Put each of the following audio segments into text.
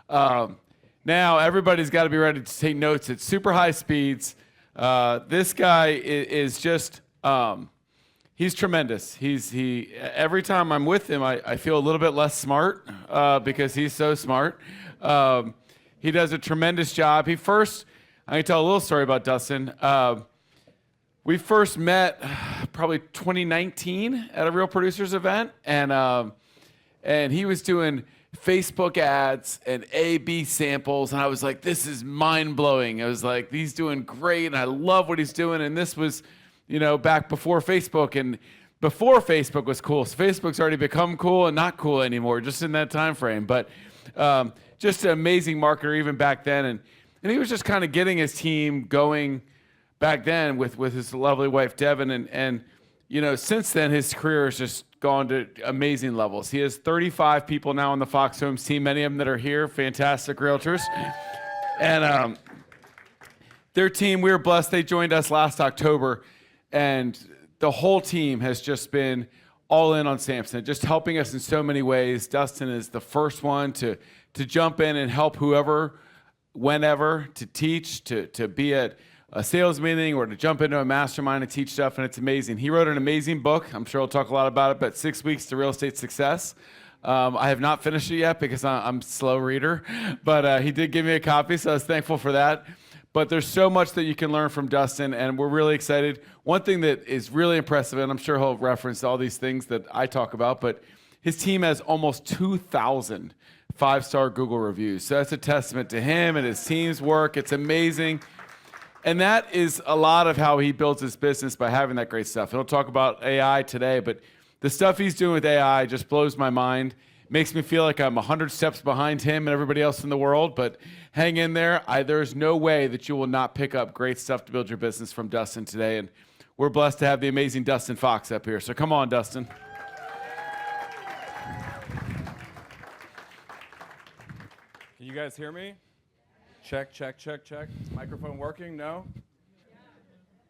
Now everybody's got to be ready to take notes at super high speeds. This guy is just, he's tremendous. Every time I'm with him, I feel a little bit less smart because he's so smart. He does a tremendous job. I can tell a little story about Dustin. We first met probably 2019 at a Real Producers event, and he was doing Facebook ads and A/B samples, and I was like, this is mind-blowing. I was like, he's doing great, and I love what he's doing, and this was, back before Facebook, and before Facebook was cool. So Facebook's already become cool and not cool anymore, just in that time frame. But just an amazing marketer even back then, and he was just kind of getting his team going back then with his lovely wife, Devin, and since then, his career has just gone to amazing levels. He has 35 people now on the Fox Homes team, many of them that are here, fantastic realtors. And their team, we were blessed. They joined us last October, and the whole team has just been all in on Samson, just helping us in so many ways. Dustin is the first one to jump in and help whoever, whenever, to teach, to be at a sales meeting or to jump into a mastermind and teach stuff, and it's amazing. He wrote an amazing book. I'm sure he'll talk a lot about it, but 6 Weeks to Real Estate Success. I have not finished it yet because I'm a slow reader, but he did give me a copy, so I was thankful for that. But there's so much that you can learn from Dustin, and we're really excited. One thing that is really impressive, and I'm sure he'll reference all these things that I talk about, but his team has almost 2,000 five-star Google reviews. So that's a testament to him and his team's work. It's amazing. And that is a lot of how he builds his business, by having that great stuff. He'll talk about AI today, but the stuff he's doing with AI just blows my mind. Makes me feel like I'm 100 steps behind him and everybody else in the world, but hang in there. There's no way that you will not pick up great stuff to build your business from Dustin today, and we're blessed to have the amazing Dustin Fox up here. So come on, Dustin. Can you guys hear me? Check, check, check, check. Is the microphone working? No?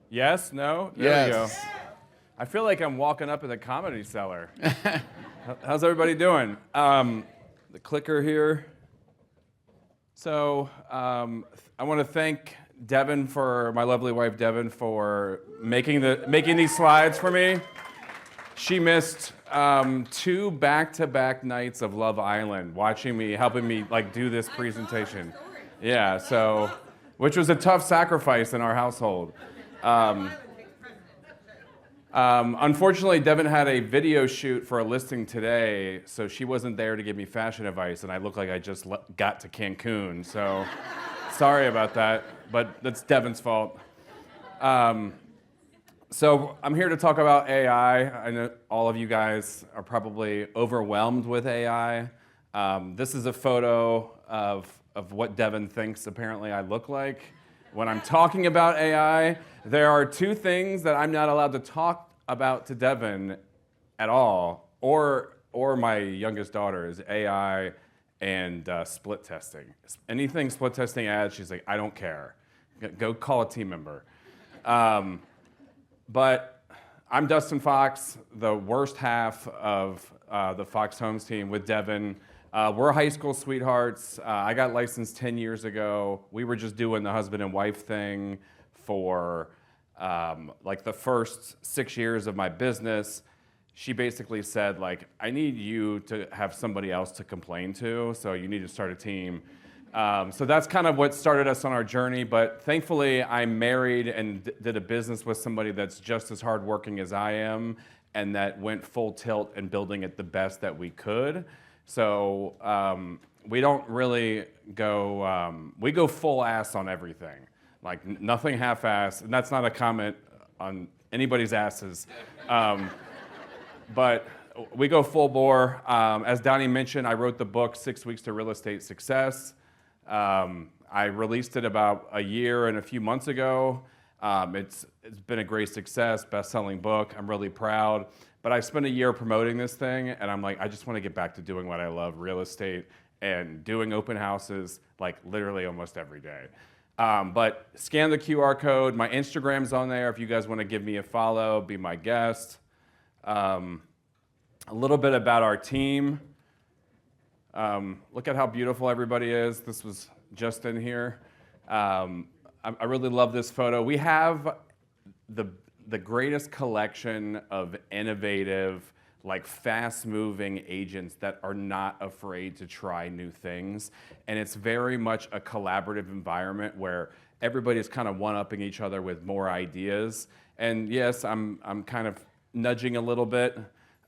Yes? No? There we go. I feel like I'm walking up in the Comedy Cellar. How's everybody doing? The clicker here. So I want to thank Devin, my lovely wife Devin, for making these slides for me. She missed 2 back-to-back nights of Love Island, watching me, helping me do this presentation. Yeah, so, which was a tough sacrifice in our household. Unfortunately, Devin had a video shoot for a listing today, so she wasn't there to give me fashion advice, and I look like I just got to Cancun, so sorry about that, but that's Devin's fault. So I'm here to talk about AI. I know all of you guys are probably overwhelmed with AI. This is a photo of what Devin thinks apparently I look like. When I'm talking about AI, there are 2 things that I'm not allowed to talk about to Devin at all, or my youngest daughter, is AI and split testing. Anything split testing ads, she's like, I don't care. Go call a team member. But I'm Dustin Fox, the worst half of the Fox Homes team with Devin. We're high school sweethearts. I got licensed 10 years ago. We were just doing the husband and wife thing for the first 6 years of my business. She basically said, I need you to have somebody else to complain to, so you need to start a team. So that's kind of what started us on our journey, but thankfully I'm married and did a business with somebody that's just as hardworking as I am, and that went full tilt in building it the best that we could. So we don't really go, we go full ass on everything. Nothing half-ass, and that's not a comment on anybody's asses. But we go full bore. As Donnie mentioned, I wrote the book, 6 Weeks to Real Estate Success. I released it about a year and a few months ago. It's been a great success, best-selling book. I'm really proud. But I spent a year promoting this thing, and I'm like, I just want to get back to doing what I love, real estate, and doing open houses literally almost every day. But scan the QR code. My Instagram's on there if you guys want to give me a follow, be my guest. A little bit about our team. Look at how beautiful everybody is. This was just in here. I really love this photo. We have the greatest collection of innovative, like fast-moving agents that are not afraid to try new things. And it's very much a collaborative environment where everybody's kind of one-upping each other with more ideas. And yes, I'm kind of nudging a little bit,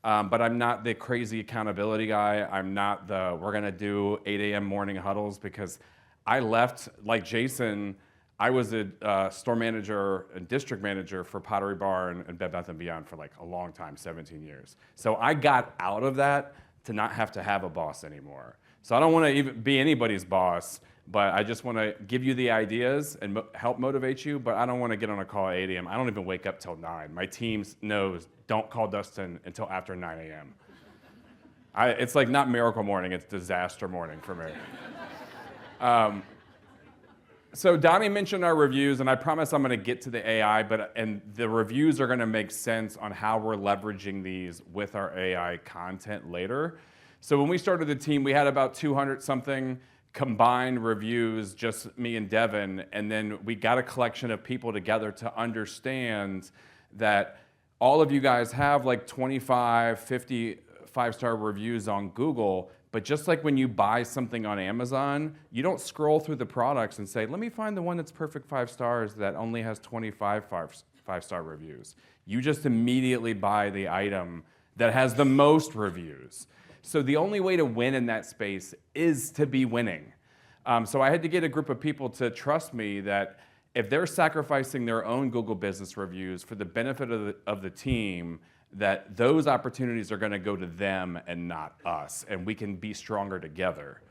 but I'm not the crazy accountability guy. I'm not the, we're gonna do 8 a.m. morning huddles, because I left, like Jason, I was a store manager and district manager for Pottery Barn and Bed Bath & Beyond for like a long time, 17 years. So I got out of that to not have to have a boss anymore. So I don't want to even be anybody's boss, but I just want to give you the ideas and help motivate you, but I don't want to get on a call at 8 a.m. I don't even wake up till 9. My team knows, don't call Dustin until after 9 a.m. It's like not miracle morning, it's disaster morning for me. So Donnie mentioned our reviews, and I promise I'm going to get to the AI, and the reviews are going to make sense on how we're leveraging these with our AI content later. So when we started the team, we had about 200 something combined reviews, just me and Devin, and then we got a collection of people together to understand that all of you guys have like 25, 50 five-star reviews on Google. But just like when you buy something on Amazon, you don't scroll through the products and say, let me find the one that's perfect 5 stars that only has 25 five-star reviews. You just immediately buy the item that has the most reviews. So the only way to win in that space is to be winning. So I had to get a group of people to trust me that if they're sacrificing their own Google business reviews for the benefit of the team, that those opportunities are going to go to them and not us, and we can be stronger together.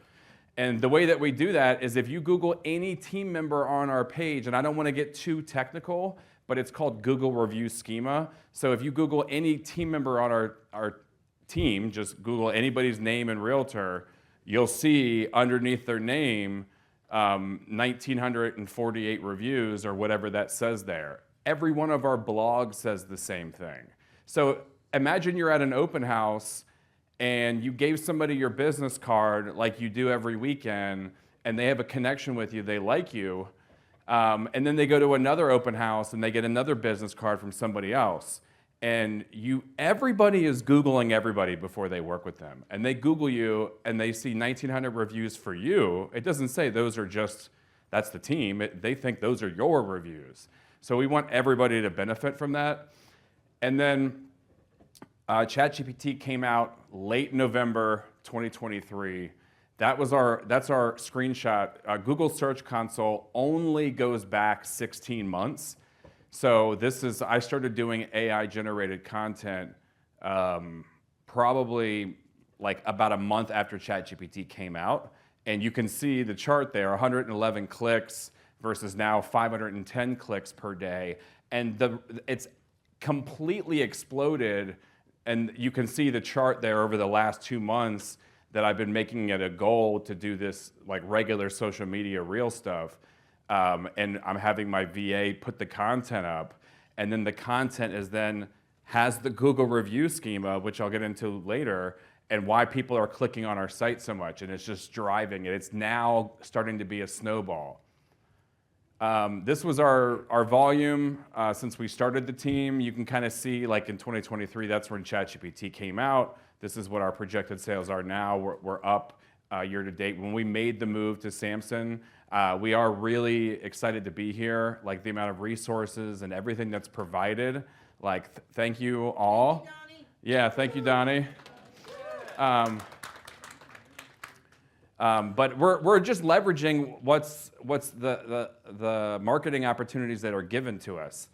And the way that we do that is if you Google any team member on our page, and I don't want to get too technical, but it's called Google Review Schema. So if you Google any team member on our team, just Google anybody's name and realtor, you'll see underneath their name 1,948 reviews or whatever that says there. Every one of our blogs says the same thing. So imagine you're at an open house and you gave somebody your business card like you do every weekend, and they have a connection with you, they like you, and then they go to another open house and they get another business card from somebody else. And everybody is Googling everybody before they work with them. And they Google you and they see 1,900 reviews for you. It doesn't say those are just, that's the team. They think those are your reviews. So we want everybody to benefit from that. And then ChatGPT came out late November 2023. That's our screenshot. Google Search Console only goes back 16 months. So I started doing AI-generated content probably like about a month after ChatGPT came out. And you can see the chart there, 111 clicks versus now 510 clicks per day. And it's completely exploded, and you can see the chart there over the last 2 months that I've been making it a goal to do this like regular social media reel stuff, and I'm having my VA put the content up, and then the content has the Google review schema, which I'll get into later, and why people are clicking on our site so much, and it's just driving it. It's now starting to be a snowball. This was our volume since we started the team. You can kind of see, like in 2023, that's when ChatGPT came out. This is what our projected sales are now. We're up year to date. When we made the move to Samson, we are really excited to be here. Like the amount of resources and everything that's provided. Like, thank you all. Thank you, Donnie. Yeah, thank you, Donnie. But we're just leveraging what's the marketing opportunities that are given to us.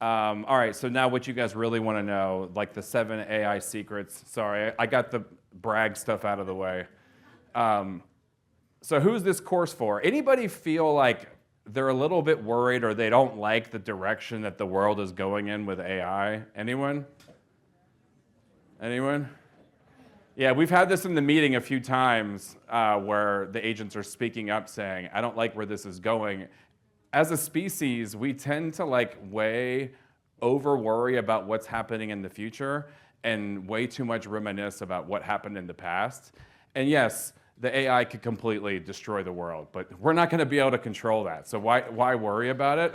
All right, so now what you guys really want to know, like the 7 AI secrets. Sorry, I got the brag stuff out of the way. So who's this course for? Anybody feel like they're a little bit worried or they don't like the direction that the world is going in with AI? Anyone? Anyone? Yeah, we've had this in the meeting a few times where the agents are speaking up saying, I don't like where this is going. As a species, we tend to like way over worry about what's happening in the future and way too much reminisce about what happened in the past. And yes, the AI could completely destroy the world, but we're not going to be able to control that. So why worry about it?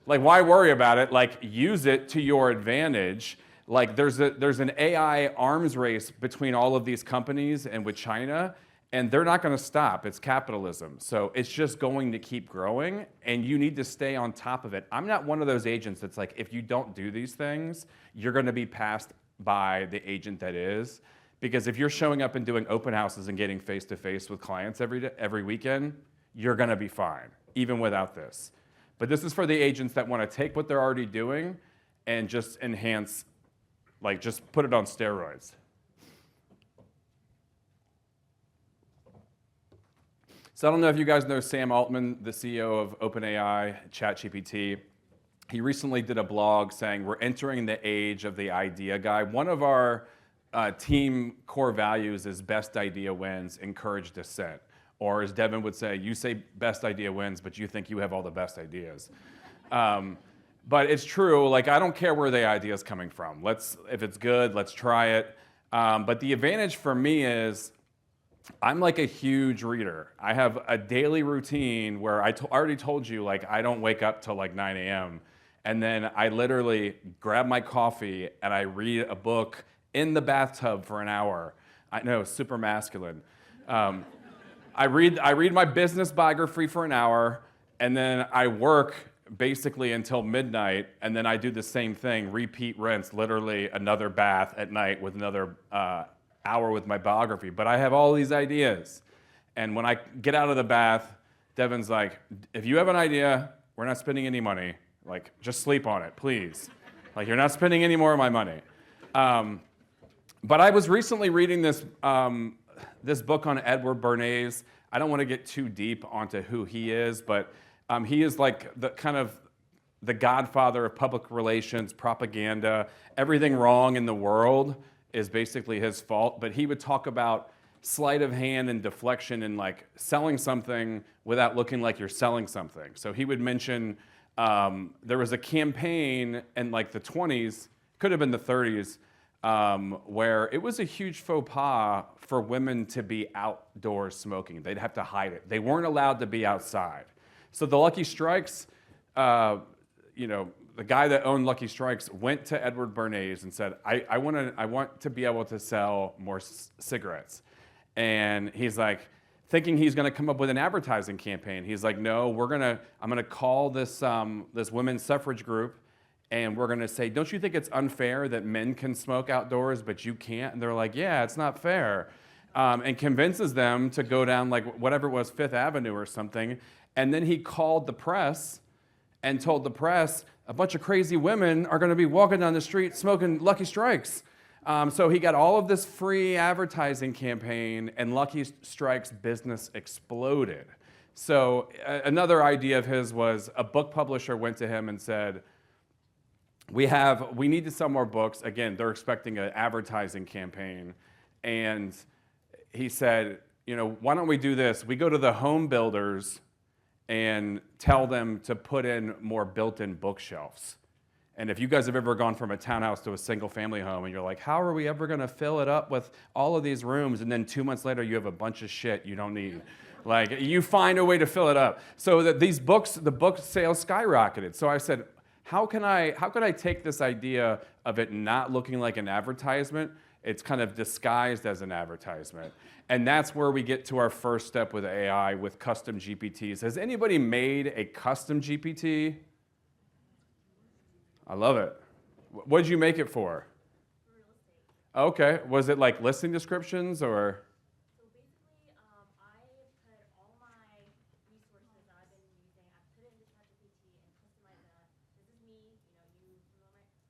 Like, why worry about it? Like, use it to your advantage. Like, there's an AI arms race between all of these companies and with China, and they're not going to stop. It's capitalism. So it's just going to keep growing, and you need to stay on top of it. I'm not one of those agents that's like, if you don't do these things, you're going to be passed by the agent that is. Because if you're showing up and doing open houses and getting face-to-face with clients every weekend, you're going to be fine, even without this. But this is for the agents that want to take what they're already doing and just enhance, like just put it on steroids. So I don't know if you guys know Sam Altman, the CEO of OpenAI, ChatGPT. He recently did a blog saying we're entering the age of the idea guy. One of our team core values is best idea wins, encourage dissent. Or as Devin would say, you say best idea wins, but you think you have all the best ideas. But it's true, like I don't care where the idea is coming from. If it's good, let's try it. But the advantage for me is I'm like a huge reader. I have a daily routine where I already told you, like I don't wake up till like 9 a.m. And then I literally grab my coffee and I read a book in the bathtub for an hour. I know, super masculine. I read my business biography for an hour, and then I work basically until midnight, and then I do the same thing, repeat rinse, literally another bath at night with another hour with my biography. But I have all these ideas. And when I get out of the bath, Devin's like, if you have an idea, we're not spending any money. Like, just sleep on it, please. Like, you're not spending any more of my money. But I was recently reading this book on Edward Bernays. I don't want to get too deep onto who he is, but he is like the godfather of public relations, propaganda. Everything wrong in the world is basically his fault. But he would talk about sleight of hand and deflection and like selling something without looking like you're selling something. So he would mention there was a campaign in like the 20s, could have been the 30s, where it was a huge faux pas for women to be outdoors smoking. They'd have to hide it. They weren't allowed to be outside. So the Lucky Strikes, the guy that owned Lucky Strikes went to Edward Bernays and said, I want to be able to sell more cigarettes. And he's like, thinking he's going to come up with an advertising campaign. He's like, no, I'm going to call this women's suffrage group, and we're going to say, don't you think it's unfair that men can smoke outdoors, but you can't? And they're like, yeah, it's not fair. And convinces them to go down like whatever it was, Fifth Avenue or something. And then he called the press and told the press, a bunch of crazy women are going to be walking down the street smoking Lucky Strikes. So he got all of this free advertising campaign, and Lucky Strike's business exploded. So another idea of his was a book publisher went to him and said, we need to sell more books. Again, they're expecting an advertising campaign. And he said, why don't we do this? We go to the home builders and tell them to put in more built-in bookshelves. And if you guys have ever gone from a townhouse to a single-family home and you're like, how are we ever going to fill it up with all of these rooms? And then 2 months later, you have a bunch of shit you don't need. Like, you find a way to fill it up. So that the book sales skyrocketed. So I said, how can I take this idea of it not looking like an advertisement? It's kind of disguised as an advertisement. And that's where we get to our first step with AI, with custom GPTs. Has anybody made a custom GPT? I love it. What did you make it for? For real estate. Okay. Was it like listing descriptions or? So basically, I put all my resources that I've been using, I put it into ChatGPT and customize that. This is me, you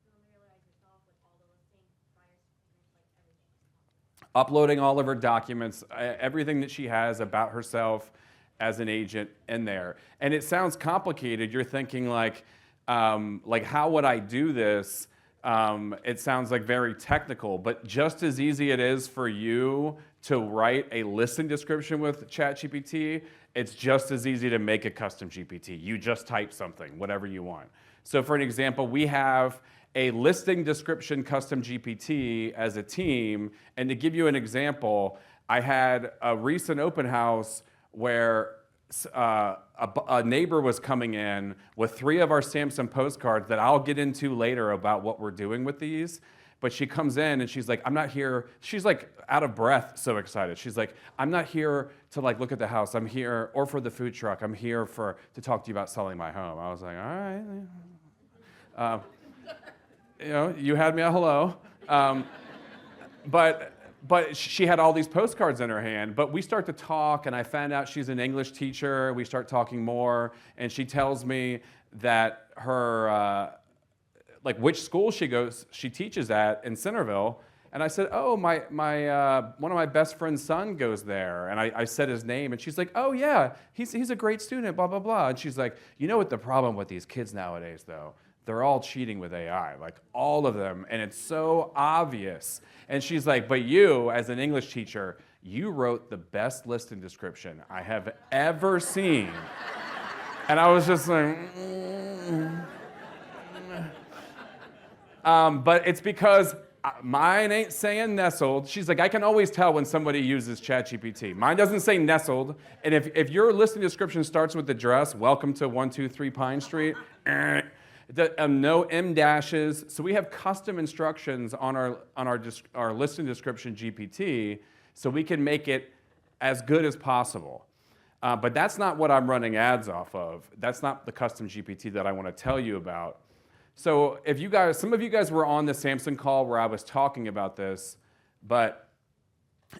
familiarize yourself with all the listing, buyers, like everything. Uploading all of her documents, everything that she has about herself as an agent in there. And it sounds complicated. You're thinking like how would I do this? It sounds like very technical, but just as easy it is for you to write a listing description with ChatGPT, it's just as easy to make a custom GPT. You just type something, whatever you want. So for an example, we have a listing description custom GPT as a team, and to give you an example, I had a recent open house where a neighbor was coming in with 3 of our Samson postcards that I'll get into later about what we're doing with these. But she comes in and she's like, I'm not here. She's like out of breath, so excited. She's like, I'm not here to like look at the house. I'm here, or for the food truck. I'm here to talk to you about selling my home. I was like, all right. You had me at hello. But she had all these postcards in her hand. But we start to talk, and I found out she's an English teacher. We start talking more, and she tells me that her which school she teaches at in Centerville. And I said, oh, my one of my best friend's son goes there. And I said his name, and she's like, oh yeah, he's a great student, blah, blah, blah. And she's like, you know what the problem with these kids nowadays, though? They're all cheating with AI, like all of them, and it's so obvious. And she's like, but you, as an English teacher, you wrote the best listing description I have ever seen. And I was just like, but it's because mine ain't saying nestled. She's like, I can always tell when somebody uses ChatGPT. Mine doesn't say nestled. And if your listing description starts with the address, welcome to 123 Pine Street, no M dashes. So we have custom instructions on our listing description GPT, so we can make it as good as possible. But that's not what I'm running ads off of. That's not the custom GPT that I want to tell you about. So some of you guys were on the Samson call where I was talking about this, but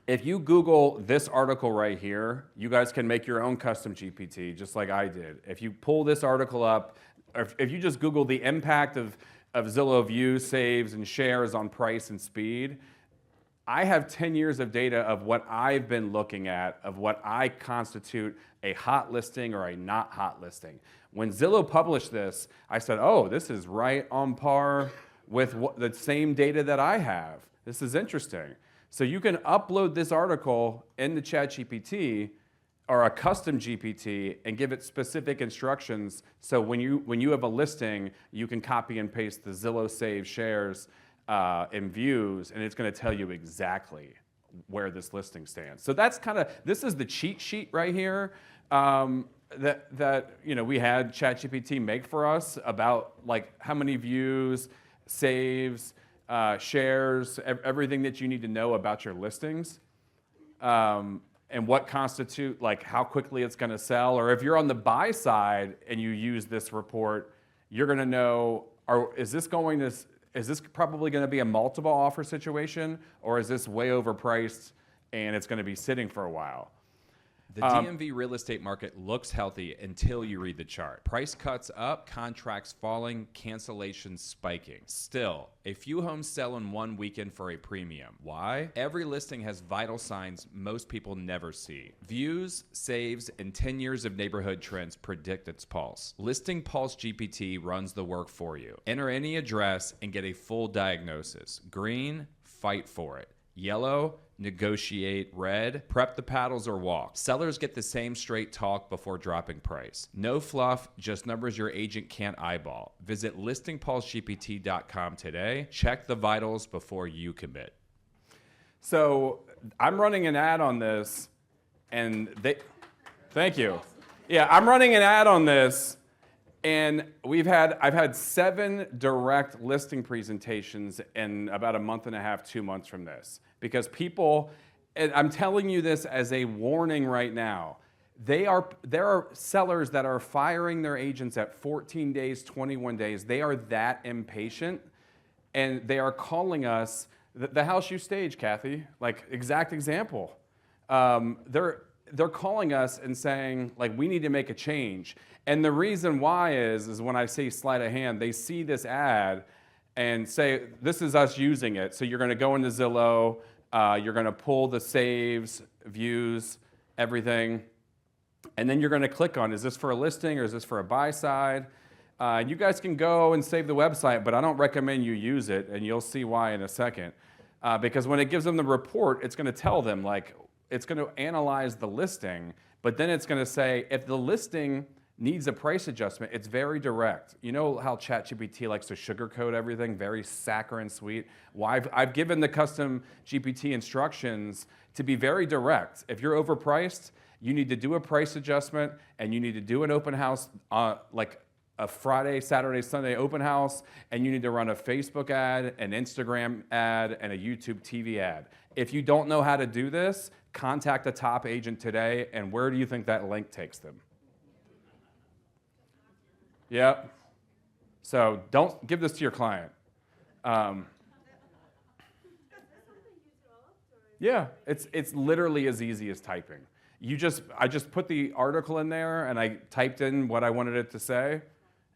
if you Google this article right here, you guys can make your own custom GPT, just like I did. If you pull this article up, or if you just Google the impact of Zillow views, saves, and shares on price and speed, I have 10 years of data of what I've been looking at, of what I constitute a hot listing or a not hot listing. When Zillow published this, I said, oh, this is right on par with the same data that I have. This is interesting. So you can upload this article into ChatGPT or a custom GPT and give it specific instructions. So when you have a listing, you can copy and paste the Zillow save shares and views, and it's going to tell you exactly where this listing stands. So that's this is the cheat sheet right here that we had ChatGPT make for us about like how many views, saves, shares, everything that you need to know about your listings. And what constitute, like how quickly it's going to sell. Or if you're on the buy side and you use this report, you're going to know, is this probably going to be a multiple offer situation, or is this way overpriced and it's going to be sitting for a while? The DMV real estate market looks healthy until you read the chart. Price cuts up, contracts falling, cancellations spiking. Still, a few homes sell in one weekend for a premium. Why? Every listing has vital signs most people never see. Views, saves, and 10 years of neighborhood trends predict its pulse. Listing Pulse GPT runs the work for you. Enter any address and get a full diagnosis. Green, fight for it. Yellow, negotiate. Red, prep the paddles or walk. Sellers get the same straight talk before dropping price. No fluff, just numbers your agent can't eyeball. Visit listingpulsegpt.com today. Check the vitals before you commit. So I'm running an ad on this, and thank you. Yeah, I'm running an ad on this, and I've had 7 direct listing presentations in about a month and a half, 2 months from this. Because people, and I'm telling you this as a warning right now, there are sellers that are firing their agents at 14 days, 21 days. They are that impatient, and they are calling us, the house you staged, Kathy, like exact example. They're calling us and saying, like, we need to make a change. And the reason why is when I say sleight of hand, they see this ad and say, this is us using it. So you're going to go into Zillow, you're going to pull the saves, views, everything, and then you're going to click on, is this for a listing or is this for a buy side? You guys can go and save the website, but I don't recommend you use it, and you'll see why in a second. Because when it gives them the report, it's going to tell them, like, it's going to analyze the listing, but then it's going to say, if the listing needs a price adjustment, it's very direct. You know how ChatGPT likes to sugarcoat everything, very saccharine sweet? Well, I've given the custom GPT instructions to be very direct. If you're overpriced, you need to do a price adjustment and you need to do an open house, like a Friday, Saturday, Sunday open house, and you need to run a Facebook ad, an Instagram ad, and a YouTube TV ad. If you don't know how to do this, contact a top agent today, and where do you think that link takes them? Yep. So don't give this to your client. Yeah, it's literally as easy as typing. I just put the article in there and I typed in what I wanted it to say,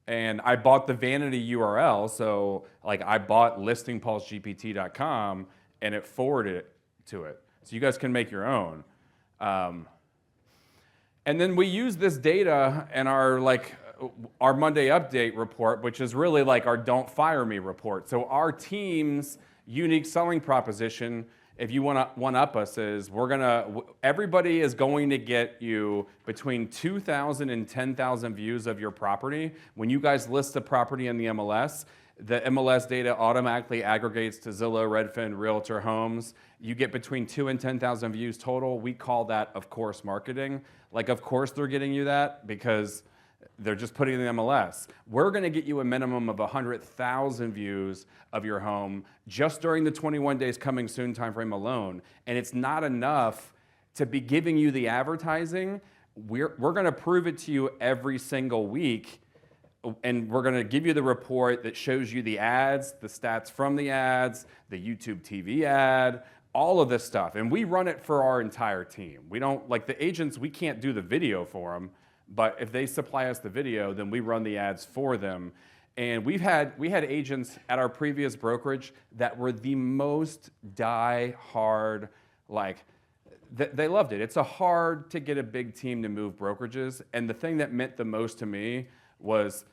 and I bought the vanity URL. So like I bought listingpulsegpt.com and it forwarded it to it. So you guys can make your own. And then we use this data in our Monday update report, which is really like our don't fire me report. So our team's unique selling proposition, if you want to one-up us, is everybody is going to get you between 2,000 and 10,000 views of your property. When you guys list the property in the MLS data automatically aggregates to Zillow, Redfin, Realtor, Homes. You get between 2 and 10,000 views total. We call that, of course, marketing. Like, of course they're getting you that because they're just putting it in the MLS. We're going to get you a minimum of 100,000 views of your home just during the 21 days coming soon timeframe alone. And it's not enough to be giving you the advertising. We're going to prove it to you every single week. And we're going to give you the report that shows you the ads, the stats from the ads, the YouTube TV ad, all of this stuff. And we run it for our entire team. We don't, like the agents, we can't do the video for them. But if they supply us the video, then we run the ads for them. And we had agents at our previous brokerage that were the most die-hard, they loved it. It's hard to get a big team to move brokerages. And the thing that meant the most to me was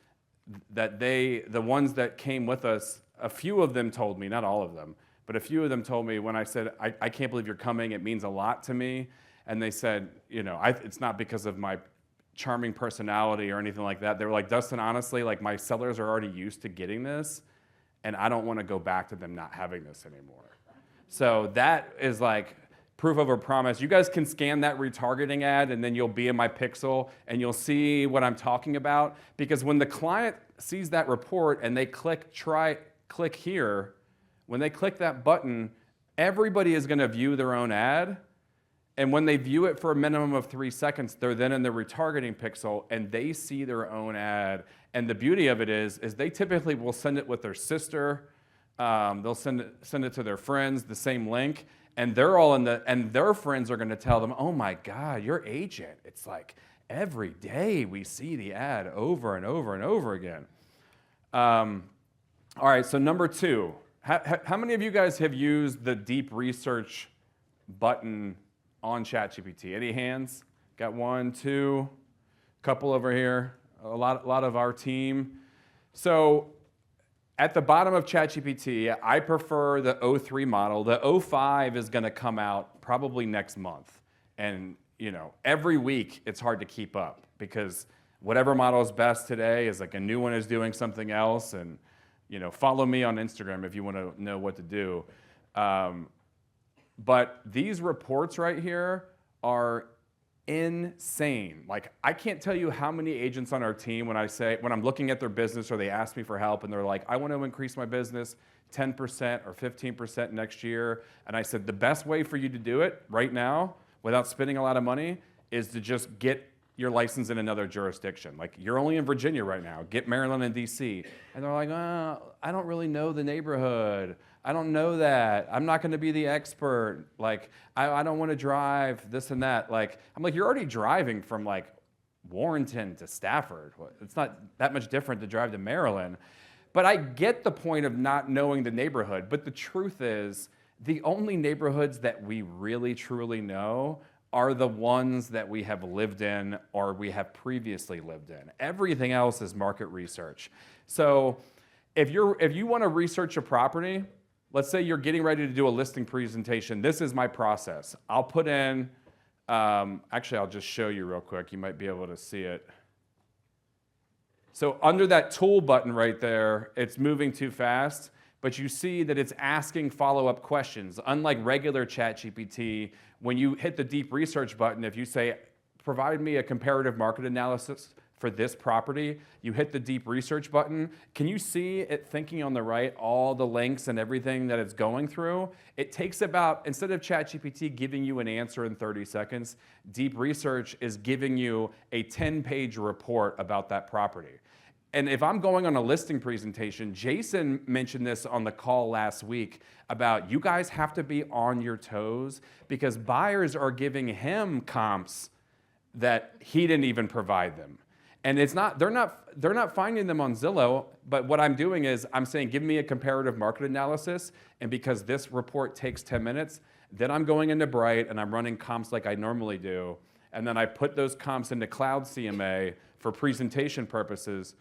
that the ones that came with us, a few of them told me, not all of them, but a few of them told me when I said, I can't believe you're coming, it means a lot to me. And they said, it's not because of my charming personality or anything like that. They were like, Dustin, honestly, like my sellers are already used to getting this, and I don't want to go back to them not having this anymore. So that is like proof of a promise. You guys can scan that retargeting ad, and then you'll be in my pixel, and you'll see what I'm talking about. Because when the client sees that report and they click here, when they click that button, everybody is going to view their own ad. And when they view it for a minimum of 3 seconds, they're then in the retargeting pixel and they see their own ad. And the beauty of it is they typically will send it with their sister. They'll send it to their friends, the same link. And they're all and their friends are going to tell them, oh my God, your agent. It's like every day we see the ad over and over and over again. All right, so number 2. How many of you guys have used the deep research button on ChatGPT? Any hands? Got 1, 2, couple over here. A lot of our team. So at the bottom of ChatGPT, I prefer the 03 model. The 05 is going to come out probably next month. And every week it's hard to keep up because whatever model is best today is like a new one is doing something else. And follow me on Instagram if you want to know what to do. But these reports right here are insane. Like, I can't tell you how many agents on our team, when I'm looking at their business or they ask me for help and they're like, I want to increase my business 10% or 15% next year. And I said, the best way for you to do it right now without spending a lot of money is to just get your license in another jurisdiction. Like, you're only in Virginia right now. Get Maryland and DC. And they're like, I don't really know the neighborhood. I don't know that. I'm not going to be the expert. Like, I don't want to drive this and that. Like, I'm like, you're already driving from like Warrenton to Stafford. It's not that much different to drive to Maryland. But I get the point of not knowing the neighborhood. But the truth is, the only neighborhoods that we really truly know are the ones that we have lived in or we have previously lived in. Everything else is market research. So if you want to research a property, let's say you're getting ready to do a listing presentation. This is my process. I'll put in, actually I'll just show you real quick. You might be able to see it. So under that tool button right there, it's moving too fast, but you see that it's asking follow-up questions. Unlike regular ChatGPT, when you hit the deep research button, if you say, provide me a comparative market analysis for this property, you hit the deep research button. Can you see it thinking on the right, all the links and everything that it's going through? It takes about, instead of ChatGPT giving you an answer in 30 seconds, deep research is giving you a 10-page report about that property. And if I'm going on a listing presentation, Jason mentioned this on the call last week about you guys have to be on your toes because buyers are giving him comps that he didn't even provide them. And it's not, they're not finding them on Zillow, but what I'm doing is I'm saying, give me a comparative market analysis, and because this report takes 10 minutes, then I'm going into Bright and I'm running comps like I normally do, and then I put those comps into Cloud CMA for presentation purposes,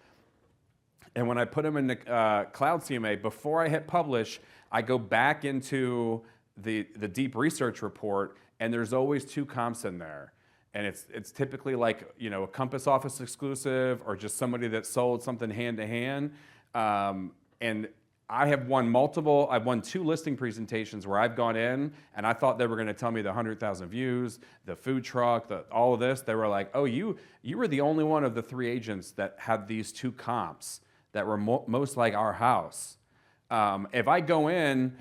and when I put them into Cloud CMA, before I hit publish, I go back into the deep research report, and there's always 2 comps in there. And it's typically like, you know, a Compass Office exclusive or just somebody that sold something hand to hand. And I've won 2 listing presentations where I've gone in and I thought they were going to tell me the 100,000 views, the food truck, all of this. They were like, oh, you were the only one of the 3 agents that had these 2 comps that were most like our house. If I go in,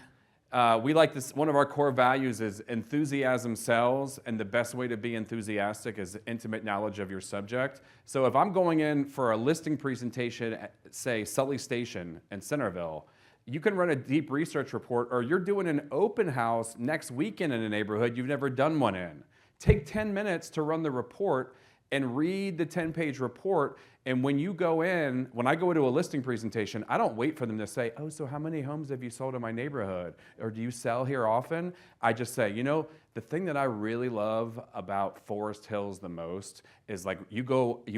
we like this, one of our core values is enthusiasm sells, and the best way to be enthusiastic is intimate knowledge of your subject. So if I'm going in for a listing presentation at, say, Sully Station in Centerville, you can run a deep research report, or you're doing an open house next weekend in a neighborhood you've never done one in. Take 10 minutes to run the report and read the 10-page report. And when you go in, when I go into a listing presentation, I don't wait for them to say, oh, so how many homes have you sold in my neighborhood? Or do you sell here often? I just say, you know, the thing that I really love about Forest Hills the most is like you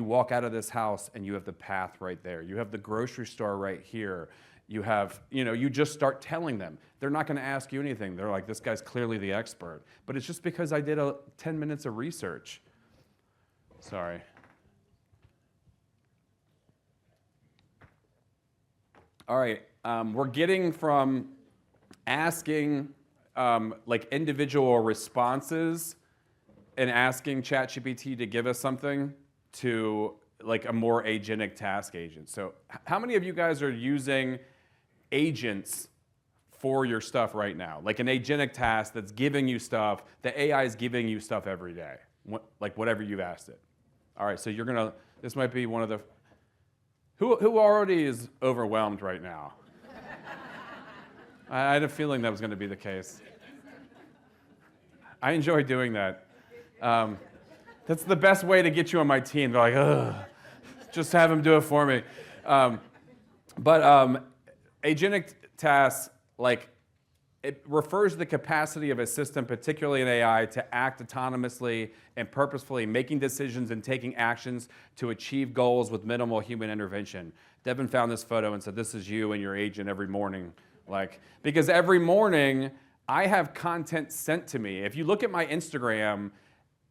walk out of this house and you have the path right there. You have the grocery store right here. You have, you know, you just start telling them. They're not going to ask you anything. They're like, this guy's clearly the expert. But it's just because I did 10 minutes of research. Sorry. All right, we're getting from asking like individual responses and asking ChatGPT to give us something to like a more agentic task agent. So how many of you guys are using agents for your stuff right now? Like an agentic task that's giving you stuff, the AI is giving you stuff every day, like whatever you've asked it. All right, so you're gonna, this might be one of the, who already is overwhelmed right now? I had a feeling that was gonna be the case. I enjoy doing that. That's the best way to get you on my team. They're like, ugh, just have them do it for me. But agentic tasks, like, it refers to the capacity of a system, particularly an AI, to act autonomously and purposefully, making decisions and taking actions to achieve goals with minimal human intervention. Devin found this photo and said, this is you and your agent every morning. Like, because every morning, I have content sent to me. If you look at my Instagram,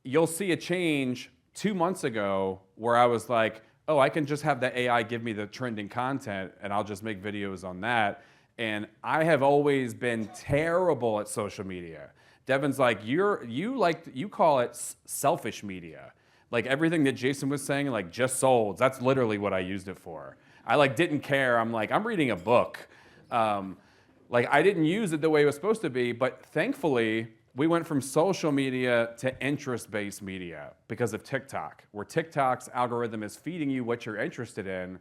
you'll see a change 2 months ago where I was like, oh, I can just have the AI give me the trending content and I'll just make videos on that. And I have always been terrible at social media. Devin's like, you call it selfish media. Like everything that Jason was saying, like just sold, that's literally what I used it for. I like didn't care. I'm like, I'm reading a book. Like I didn't use it the way it was supposed to be, but thankfully we went from social media to interest-based media because of TikTok, where TikTok's algorithm is feeding you what you're interested in.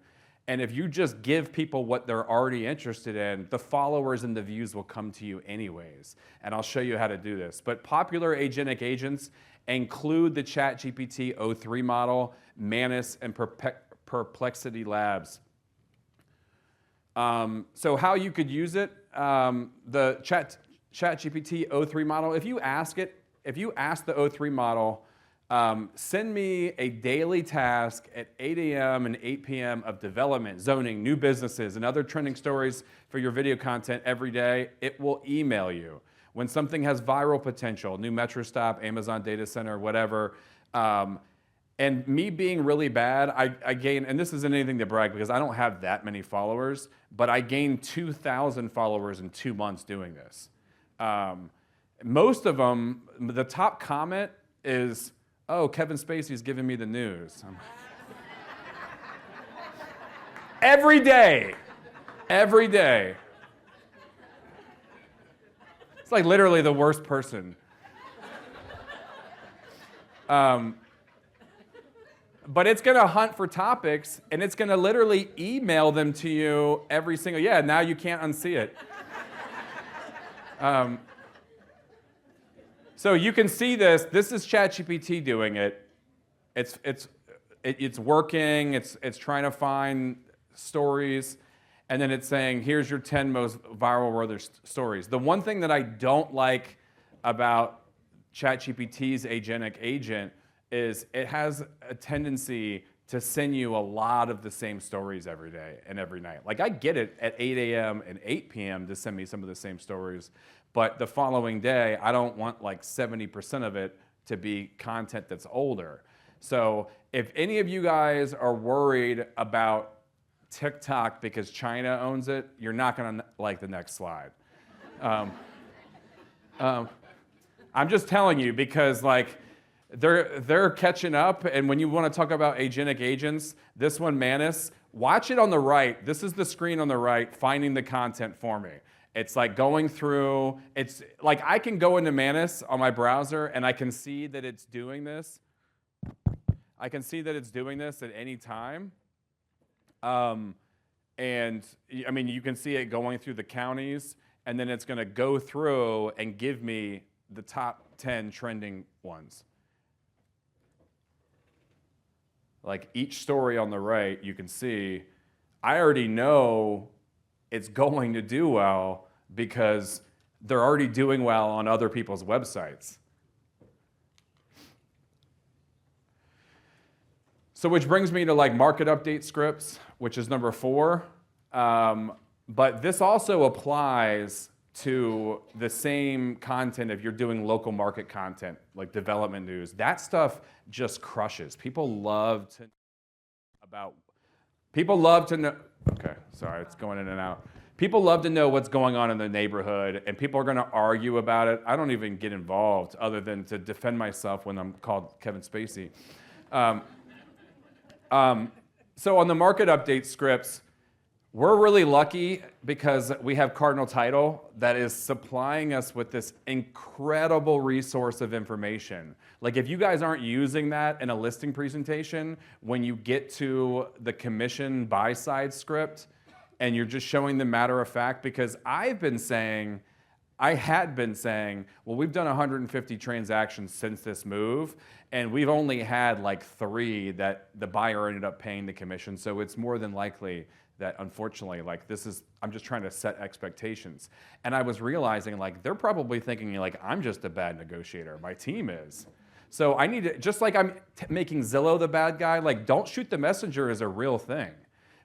And if you just give people what they're already interested in, the followers and the views will come to you anyways. And I'll show you how to do this. But popular agentic agents include the ChatGPT o3 model, Manus, and Perplexity Labs. So how you could use it, the ChatGPT o3 model, if you ask the o3 model, send me a daily task at 8 a.m. and 8 p.m. of development, zoning, new businesses, and other trending stories for your video content every day. It will email you. When something has viral potential, new metro stop, Amazon data center, whatever, and And me being really bad, I gain, and this isn't anything to brag because I don't have that many followers, but I gained 2,000 followers in 2 months doing this. Most of them, the top comment is, "Oh, Kevin Spacey's giving me the news." Every day. Every day. It's like literally the worst person. But it's going to hunt for topics, and it's going to literally email them to you every single, yeah, now you can't unsee it. So you can see this. This is ChatGPT doing it. It's working. It's trying to find stories, and then it's saying, here's your 10 most viral worthy stories. The one thing that I don't like about ChatGPT's agentic agent is it has a tendency to send you a lot of the same stories every day and every night. Like I get it at 8 a.m. and 8 p.m. to send me some of the same stories, but the following day, I don't want like 70% of it to be content that's older. So if any of you guys are worried about TikTok because China owns it, you're not gonna like the next slide. I'm just telling you because like, they're catching up, and when you want to talk about agentic agents, this one, Manus, watch it on the right. This is the screen on the right, finding the content for me. It's like going through, it's like I can go into Manus on my browser, and I can see that it's doing this. I can see that it's doing this at any time. And I mean, you can see it going through the counties, and then it's going to go through and give me the top 10 trending ones. Like each story on the right, you can see, I already know it's going to do well because they're already doing well on other people's websites. So which brings me to like market update scripts, which is number 4. But this also applies to the same content if you're doing local market content, like development news. That stuff just crushes. People love to know, okay, sorry, it's going in and out. People love to know what's going on in the neighborhood, and people are gonna argue about it. I don't even get involved other than to defend myself when I'm called Kevin Spacey. So on the market update scripts, we're really lucky because we have Cardinal Title that is supplying us with this incredible resource of information. Like if you guys aren't using that in a listing presentation, when you get to the commission buy side script and you're just showing the matter of fact, because I had been saying, well, we've done 150 transactions since this move, and we've only had like 3 that the buyer ended up paying the commission. So it's more than likely that unfortunately, like I'm just trying to set expectations. And I was realizing like, they're probably thinking like, I'm just a bad negotiator, my team is. So I need to, just like I'm making Zillow the bad guy, like don't shoot the messenger is a real thing.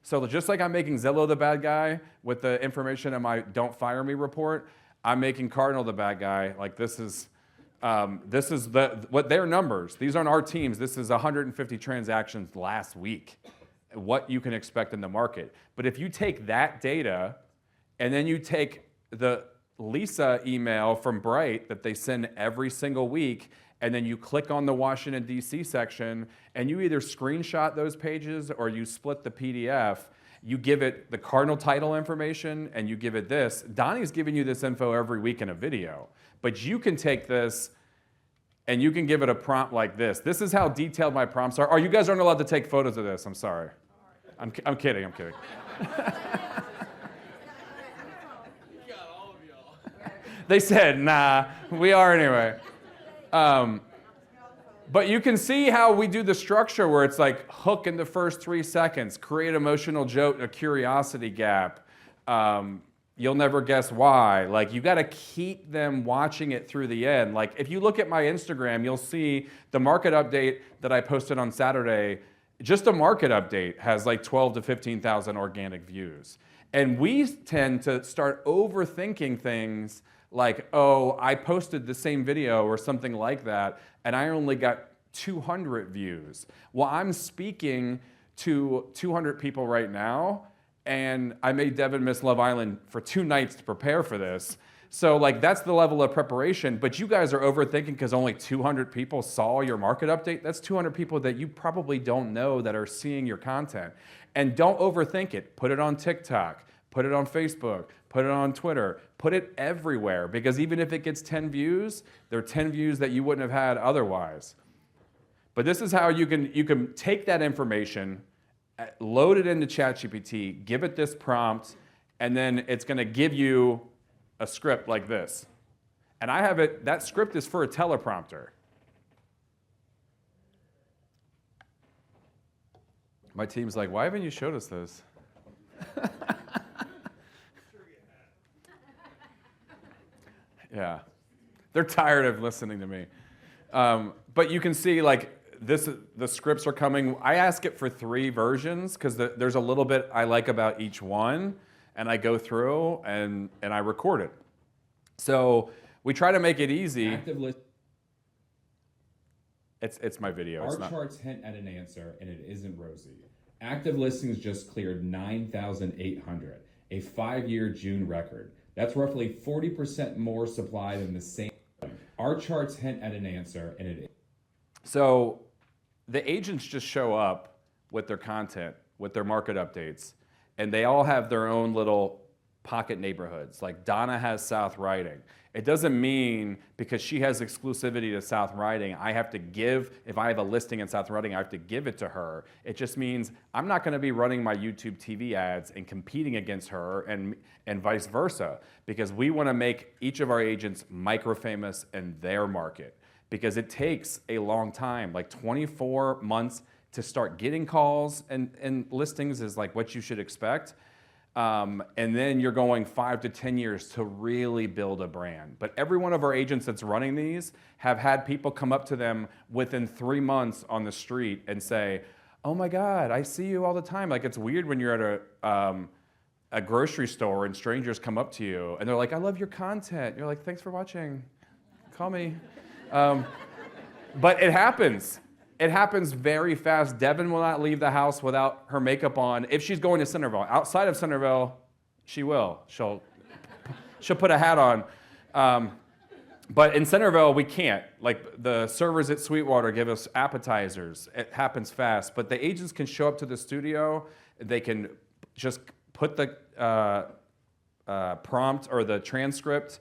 So just like I'm making Zillow the bad guy with the information in my don't fire me report, I'm making Cardinal the bad guy. Like this is what their numbers, these aren't our teams, this is 150 transactions last week. What you can expect in the market. But if you take that data and then you take the Lisa email from Bright that they send every single week, and then you click on the Washington, D.C. section, and you either screenshot those pages or you split the PDF, you give it the Cardinal Title information and you give it this. Donnie's giving you this info every week in a video, but you can take this and you can give it a prompt like this. This is how detailed my prompts are. Oh, you guys aren't allowed to take photos of this. I'm sorry. I'm kidding. I'm kidding. They said, nah, we are anyway. But you can see how we do the structure where it's like hook in the first 3 seconds, create emotional joke, a curiosity gap. You'll never guess why. Like you got to keep them watching it through the end. Like if you look at my Instagram, you'll see the market update that I posted on Saturday. Just a market update has like 12 to 15,000 organic views. And we tend to start overthinking things like, oh, I posted the same video or something like that, and I only got 200 views. Well, I'm speaking to 200 people right now, and I made Devin miss Love Island for 2 nights to prepare for this. So like that's the level of preparation, but you guys are overthinking because only 200 people saw your market update. That's 200 people that you probably don't know that are seeing your content. And don't overthink it. Put it on TikTok, put it on Facebook, put it on Twitter, put it everywhere, because even if it gets 10 views, they're 10 views that you wouldn't have had otherwise. But this is how you can take that information, load it into ChatGPT, give it this prompt, and then it's going to give you a script like this. And I have it, that script is for a teleprompter. My team's like, why haven't you showed us this? Yeah. They're tired of listening to me. But you can see like this, the scripts are coming. I ask it for 3 versions because there's a little bit I like about each one, and I go through and I record it. So we try to make it easy. Active list. It's my video. Our It's not. charts hint at an answer, and it isn't rosy. Active listings just cleared 9,800, a 5-year June record. That's roughly 40% more supply than the same. Our charts hint at an answer, and it is. So the agents just show up with their content, with their market updates, and they all have their own little pocket neighborhoods. Like Donna has South Riding. It doesn't mean because she has exclusivity to South Riding, I have to give, if I have a listing in South Riding, I have to give it to her. It just means I'm not gonna be running my YouTube TV ads and competing against her and vice versa, because we wanna make each of our agents micro-famous in their market, because it takes a long time, like 24 months to start getting calls and listings is like what you should expect. And then you're going 5 to 10 years to really build a brand. But every one of our agents that's running these have had people come up to them within 3 months on the street and say, oh my God, I see you all the time. Like it's weird when you're at a grocery store and strangers come up to you and they're like, I love your content. You're like, thanks for watching, call me. But it happens. It happens very fast. Devin will not leave the house without her makeup on. If she's going to Centerville. Outside of Centerville, she will. She'll put a hat on. But in Centerville, we can't. Like the servers at Sweetwater give us appetizers. It happens fast. But the agents can show up to the studio. They can just put the prompt or the transcript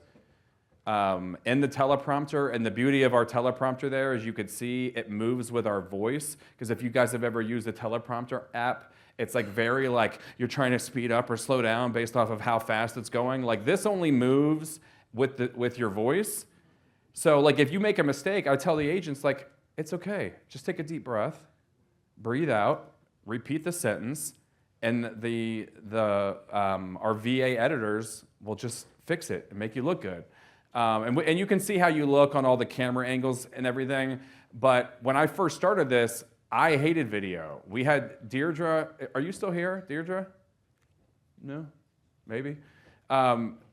in the teleprompter, and the beauty of our teleprompter there is you could see it moves with our voice, because if you guys have ever used a teleprompter app, it's like very like you're trying to speed up or slow down based off of how fast it's going. Like this only moves with your voice. So like if you make a mistake, I would tell the agents like, it's okay, just take a deep breath, breathe out, repeat the sentence, and our VA editors will just fix it and make you look good. And you can see how you look on all the camera angles and everything. But when I first started this, I hated video. We had Deirdre. Are you still here, Deirdre? No? Maybe?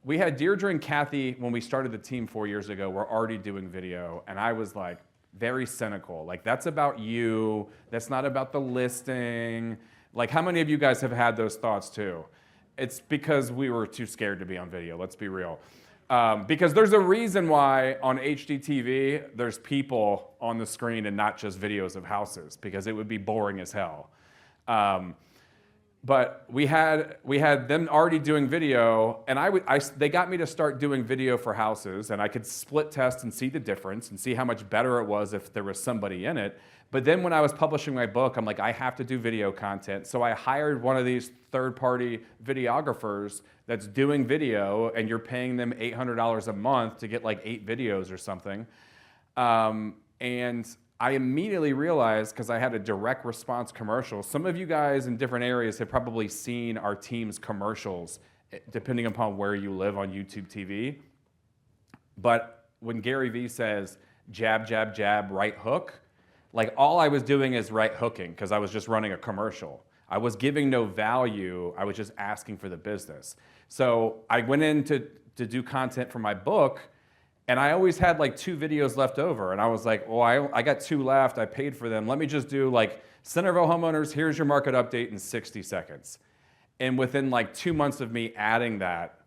We had Deirdre and Kathy, when we started the team 4 years ago, were already doing video. And I was like, very cynical. Like, that's about you. That's not about the listing. Like, how many of you guys have had those thoughts too? It's because we were too scared to be on video. Let's be real. Because there's a reason why on HDTV there's people on the screen and not just videos of houses, because it would be boring as hell. But we had them already doing video, and they got me to start doing video for houses, and I could split test and see the difference and see how much better it was if there was somebody in it. But then when I was publishing my book, I'm like, I have to do video content. So I hired one of these third-party videographers that's doing video, and you're paying them $800 a month to get like 8 videos or something. And I immediately realized, because I had a direct response commercial, some of you guys in different areas have probably seen our team's commercials, depending upon where you live on YouTube TV. But when Gary Vee says, jab, jab, jab, right hook, like all I was doing is right hooking, because I was just running a commercial. I was giving no value, I was just asking for the business. So I went in to do content for my book, And I always had like 2 videos left over. And I was like, well, I got 2 left. I paid for them. Let me just do like Centerville homeowners, here's your market update in 60 seconds. And within like 2 months of me adding that,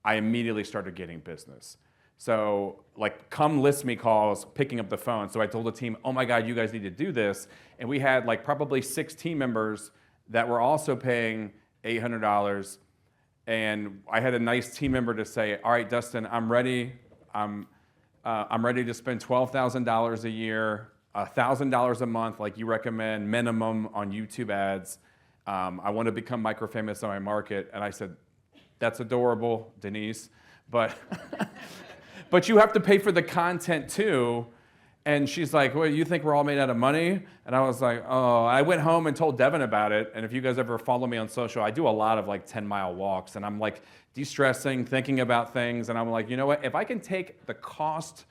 I immediately started getting business. So like come list me calls, picking up the phone. So I told the team, oh my God, you guys need to do this. And we had like probably 6 team members that were also paying $800. And I had a nice team member to say, all right, Dustin, I'm ready. I'm ready to spend $12,000 a year, $1,000 a month, like you recommend, minimum on YouTube ads. I want to become micro-famous on my market. And I said, that's adorable, Denise, but but you have to pay for the content too. And she's like, well, you think we're all made out of money? And I was like, oh, I went home and told Devin about it. And if you guys ever follow me on social, I do a lot of like 10-mile walks. And I'm like de-stressing, thinking about things. And I'm like, you know what? If I can take the cost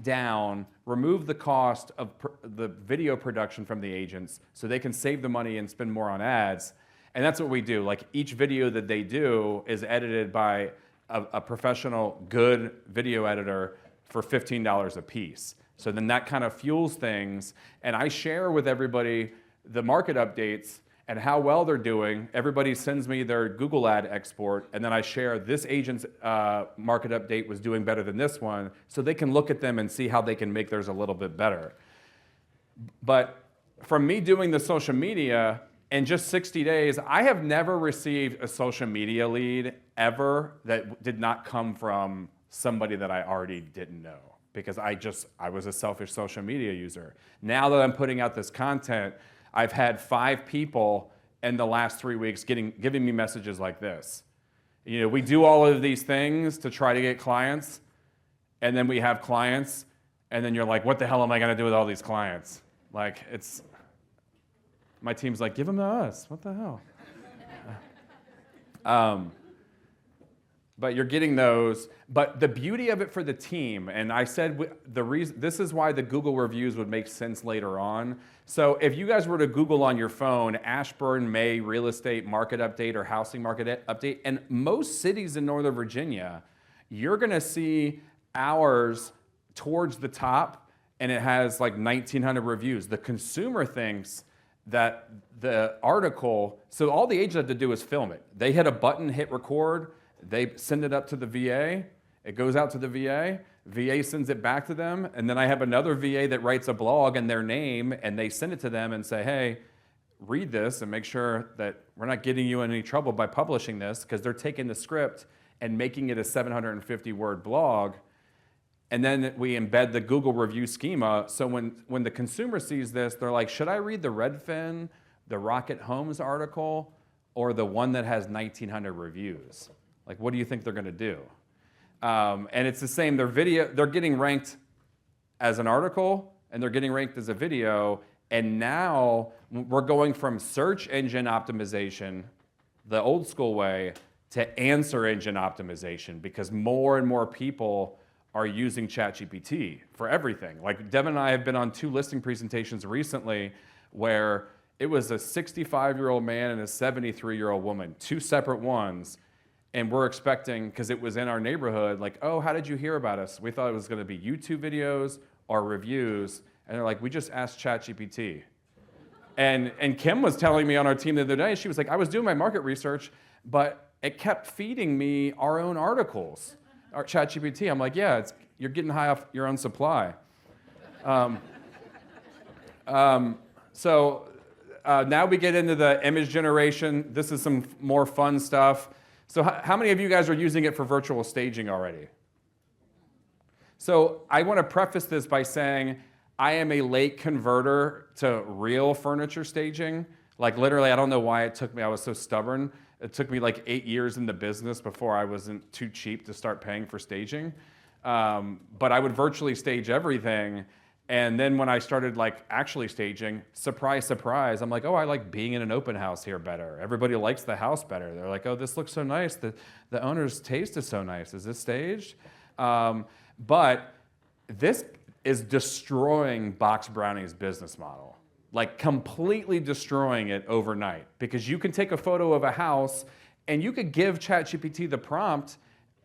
down, remove the cost of the video production from the agents so they can save the money and spend more on ads. And that's what we do. Like each video that they do is edited by a professional, good video editor for $15 a piece. So then that kind of fuels things. And I share with everybody the market updates and how well they're doing. Everybody sends me their Google ad export, and then I share this agent's market update was doing better than this one, so they can look at them and see how they can make theirs a little bit better. But from me doing the social media, in just 60 days, I have never received a social media lead ever that did not come from somebody that I already didn't know, because I was a selfish social media user. Now that I'm putting out this content, I've had 5 people in the last 3 weeks giving me messages like this. You know, we do all of these things to try to get clients, and then we have clients, and then you're like, what the hell am I gonna do with all these clients? Like, my team's like, give them to us, what the hell? But you're getting those. But the beauty of it for the team, and I said this is why the Google reviews would make sense later on. So if you guys were to Google on your phone, Ashburn, May real estate market update or housing market update, and most cities in Northern Virginia, you're gonna see ours towards the top, and it has like 1,900 reviews. The consumer thinks that the article, so all the agents have to do is film it. They hit a button, hit record, they send it up to the VA, it goes out to the VA, VA sends it back to them, and then I have another VA that writes a blog in their name, and they send it to them and say, hey, read this and make sure that we're not getting you in any trouble by publishing this, because they're taking the script and making it a 750-word blog, and then we embed the Google review schema, so when the consumer sees this, they're like, should I read the Redfin, the Rocket Homes article, or the one that has 1,900 reviews? Like, what do you think they're gonna do? And it's the same, they're getting ranked as an article, and they're getting ranked as a video, and now we're going from search engine optimization, the old school way, to answer engine optimization, because more and more people are using ChatGPT for everything. Like Devin and I have been on 2 listing presentations recently where it was a 65-year-old man and a 73-year-old woman, 2 separate ones. And we're expecting, because it was in our neighborhood, like, oh, how did you hear about us? We thought it was gonna be YouTube videos or reviews. And they're like, we just asked ChatGPT. And Kim was telling me on our team the other day, she was like, I was doing my market research, but it kept feeding me our own articles, our ChatGPT. I'm like, yeah, you're getting high off your own supply. So now we get into the image generation. This is some more fun stuff. So how many of you guys are using it for virtual staging already? So I want to preface this by saying I am a late converter to real furniture staging. Like literally, I don't know why it took me, I was so stubborn. It took me like 8 years in the business before I wasn't too cheap to start paying for staging. But I would virtually stage everything. And then when I started like actually staging, surprise, surprise, I'm like, oh, I like being in an open house here better. Everybody likes the house better. They're like, oh, this looks so nice. The owner's taste is so nice. Is this staged? But this is destroying Box Brownie's business model. Like completely destroying it overnight. Because you can take a photo of a house and you could give ChatGPT the prompt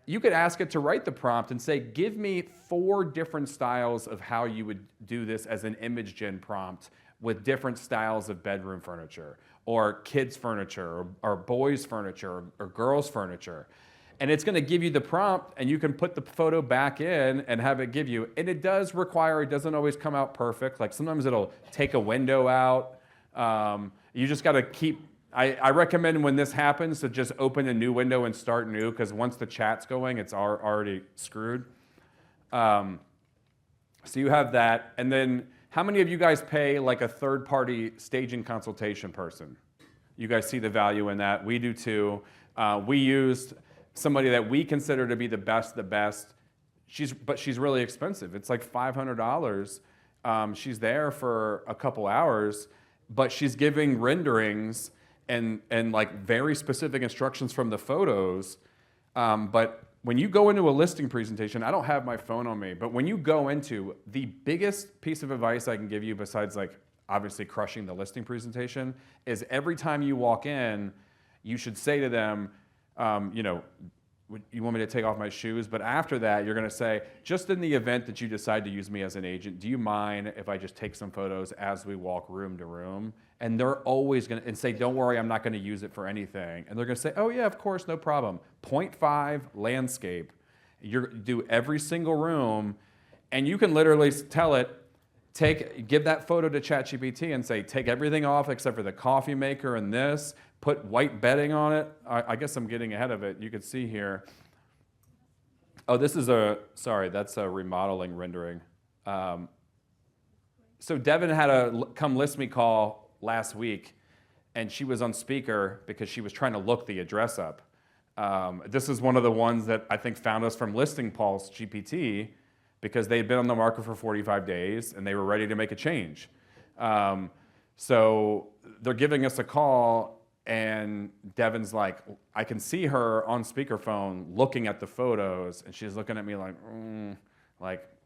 you could ask it to write the prompt and say, give me 4 different styles of how you would do this as an image gen prompt with different styles of bedroom furniture or kids furniture or boys furniture or girls furniture. And it's going to give you the prompt, and you can put the photo back in and have it give you. And it does require, it doesn't always come out perfect. Like sometimes it'll take a window out. You just got to keep, I recommend when this happens to just open a new window and start new, because once the chat's going, it's already screwed. So you have that. And then how many of you guys pay like a third-party staging consultation person? You guys see the value in that. We do too. We used somebody that we consider to be the best. But she's really expensive. It's like $500. She's there for a couple hours, but she's giving renderings and like very specific instructions from the photos. But when you go into a listing presentation, I don't have my phone on me, but when you go into the biggest piece of advice I can give you, besides like obviously crushing the listing presentation, is every time you walk in, you should say to them, you know, you want me to take off my shoes? But after that, you're going to say, just in the event that you decide to use me as an agent, do you mind if I just take some photos as we walk room to room? And they're always going to say, don't worry, I'm not going to use it for anything. And they're going to say, oh yeah, of course, no problem. 0.5 landscape. You do every single room, and you can literally tell it, give that photo to ChatGPT and say, take everything off except for the coffee maker and this, put white bedding on it. I guess I'm getting ahead of it. You can see here. Oh, this is that's a remodeling rendering. So Devin had a come list me call last week, and she was on speaker because she was trying to look the address up. This is one of the ones that I think found us from Listing Pulse GPT, because they'd been on the market for 45 days and they were ready to make a change. So they're giving us a call, and Devin's like, I can see her on speakerphone looking at the photos, and she's looking at me like,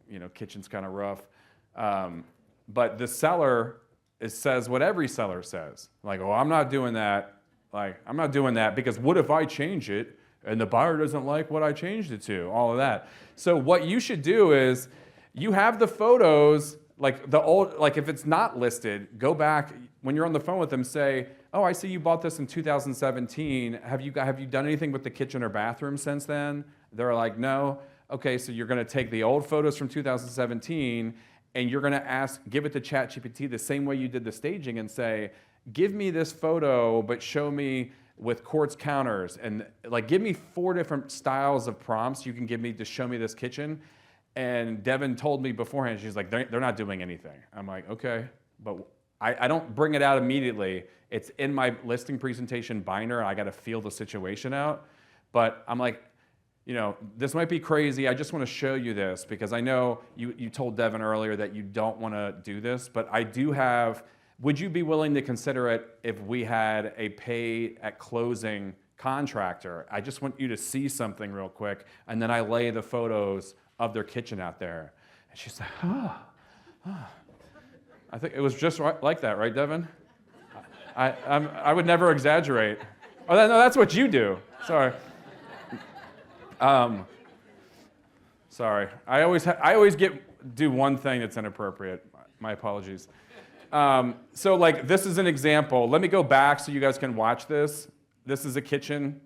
you know, kitchen's kind of rough. But the seller says what every seller says, like, oh, I'm not doing that. Like, I'm not doing that because what if I change it and the buyer doesn't like what I changed it to, all of that. So what you should do is, you have the photos, like the old, like if it's not listed, go back, when you're on the phone with them, say, oh, I see you bought this in 2017. Have you done anything with the kitchen or bathroom since then? They're like, no. Okay, so you're gonna take the old photos from 2017 and you're gonna give it to ChatGPT the same way you did the staging and say, give me this photo, but show me with quartz counters, and like give me 4 different styles of prompts you can give me to show me this kitchen. And Devin told me beforehand, she's like, they're not doing anything. I'm like, okay, but I don't bring it out immediately. It's in my listing presentation binder, and I gotta feel the situation out. But I'm like, you know, this might be crazy. I just wanna show you this because I know you told Devin earlier that you don't wanna do this, but I do have, would you be willing to consider it if we had a pay at closing contractor? I just want you to see something real quick, and then I lay the photos of their kitchen out there. And she's like, I think it was just like that, right, Devin? I would never exaggerate. Oh, no, that's what you do. Sorry. Sorry. I always do one thing that's inappropriate. My apologies. So like this is an example. Let me go back so you guys can watch this. This is a kitchen,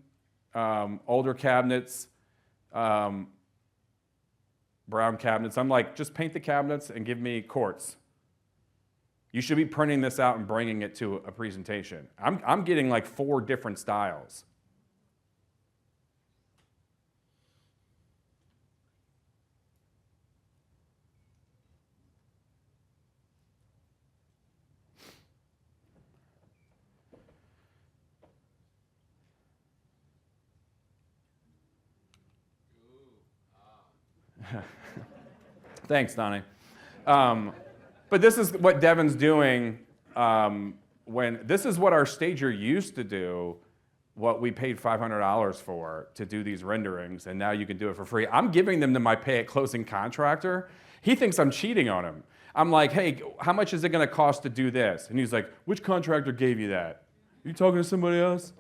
older cabinets, brown cabinets. I'm like, just paint the cabinets and give me quartz. You should be printing this out and bringing it to a presentation. I'm getting like 4 different styles. Thanks, Donnie. But this is what Devin's doing this is what our stager used to do, what we paid $500 for to do these renderings, and now you can do it for free. I'm giving them to my pay at closing contractor. He thinks I'm cheating on him. I'm like, hey, how much is it gonna cost to do this? And he's like, which contractor gave you that? Are you talking to somebody else?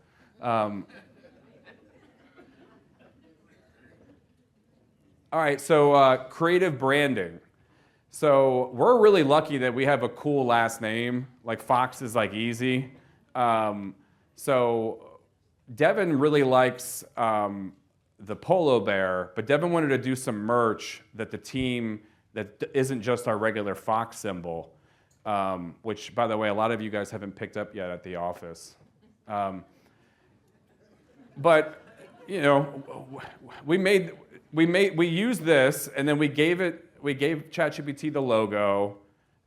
All right, so creative branding. So we're really lucky that we have a cool last name. Like Fox is like easy. So Devin really likes the polo bear, but Devin wanted to do some merch that the team that isn't just our regular Fox symbol, which, by the way, a lot of you guys haven't picked up yet at the office. But you know, we used this, and then we gave ChatGPT the logo,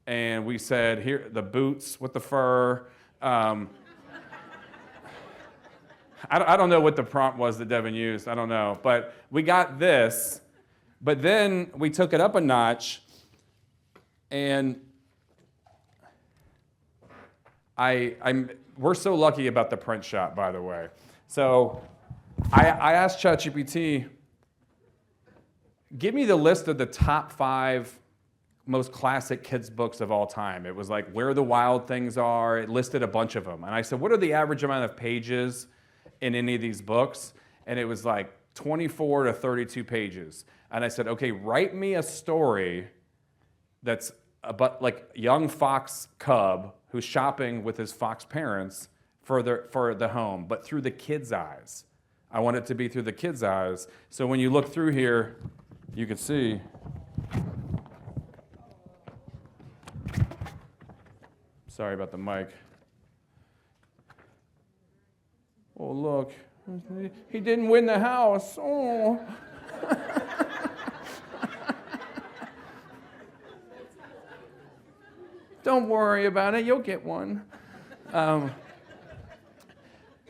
and we said here the boots with the fur. I don't know what the prompt was that Devin used. I don't know, but we got this. But then we took it up a notch, and we're so lucky about the print shop, by the way. So I asked ChatGPT, give me the list of the top 5 most classic kids' books of all time. It was like Where the Wild Things Are. It listed a bunch of them. And I said, what are the average amount of pages in any of these books? And it was like 24 to 32 pages. And I said, okay, write me a story that's about like young fox cub who's shopping with his fox parents for the home, but through the kids' eyes. I want it to be through the kids' eyes. So when you look through here, you can see. Sorry about the mic. Oh, look. He didn't win the house. Oh. Don't worry about it. You'll get one.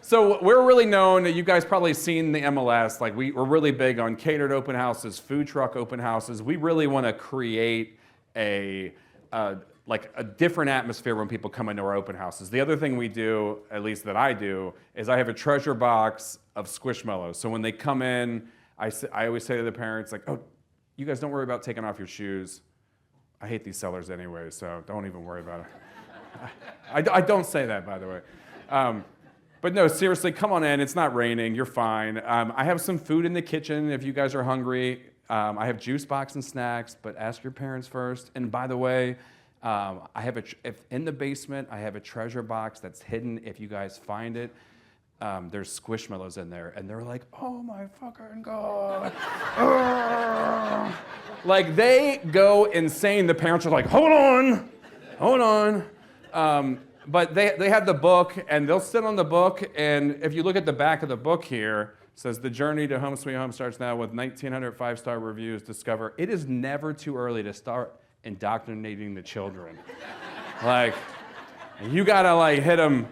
So we're really known, you guys probably seen the MLS, like we're really big on catered open houses, food truck open houses. We really want to create a different atmosphere when people come into our open houses. The other thing we do, at least that I do, is I have a treasure box of Squishmallows. So when they come in, I always say to the parents, like, oh, you guys don't worry about taking off your shoes. I hate these sellers anyway, so don't even worry about it. I don't say that, by the way. But no, seriously, come on in. It's not raining. You're fine. I have some food in the kitchen if you guys are hungry. I have juice box and snacks, but ask your parents first. And by the way, I have if in the basement, I have a treasure box that's hidden. If you guys find it, there's Squishmallows in there. And they're like, oh my fucking God. Like they go insane. The parents are like, hold on. But they have the book, and they'll sit on the book, and if you look at the back of the book here, it says, the journey to Home Sweet Home starts now with 1,900 5-star reviews. Discover it is never too early to start indoctrinating the children. Like, you gotta like hit them.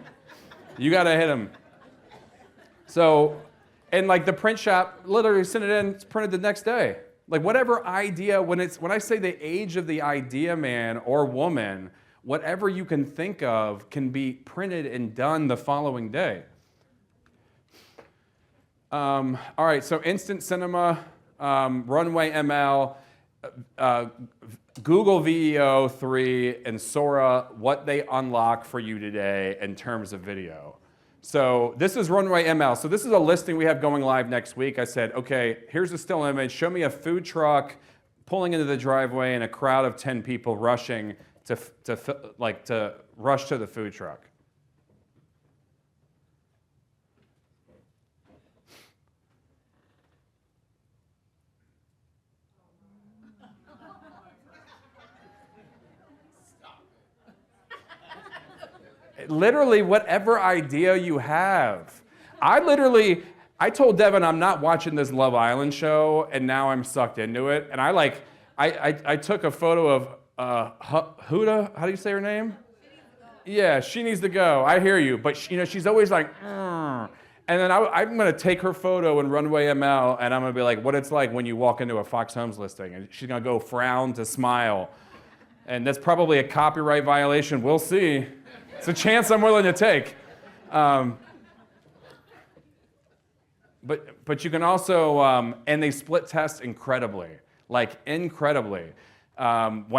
You gotta hit them. So, and like the print shop, literally send it in, it's printed the next day. Like whatever idea, when I say the age of the idea man or woman, whatever you can think of can be printed and done the following day. All right, so Instant Cinema, Runway ML, Google VEO 3, and Sora, what they unlock for you today in terms of video. So this is Runway ML. So this is a listing we have going live next week. I said, okay, here's a still image. Show me a food truck pulling into the driveway and a crowd of 10 people rushing to rush to the food truck. Literally, whatever idea you have. I told Devin I'm not watching this Love Island show, and now I'm sucked into it. And I took a photo of Huda, how do you say her name? Yeah, she needs to go. I hear you, but she's always like, and then I'm gonna take her photo in Runway ML, and I'm gonna be like, what it's like when you walk into a Fox Homes listing, and she's gonna go frown to smile, and that's probably a copyright violation. We'll see. It's a chance I'm willing to take. But you can also, and they split test incredibly. When